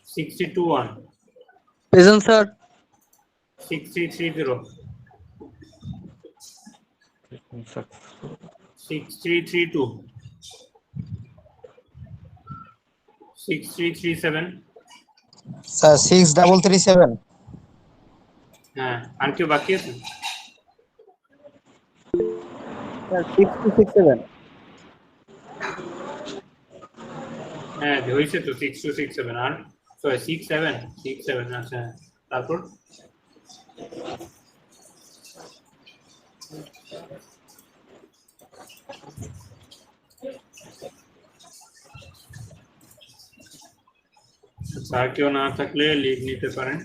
6221 Present, sir. 6330 6332 6337 sir 6337 হ্যাঁ আর কেউ বাকি আছে? Sir, 6267. হ্যাঁ হয়েছে তো 6267 আর sorry 67 আচ্ছা হ্যাঁ। তারপর আর কেউ না থাকলে লিভ নিতে পারেন।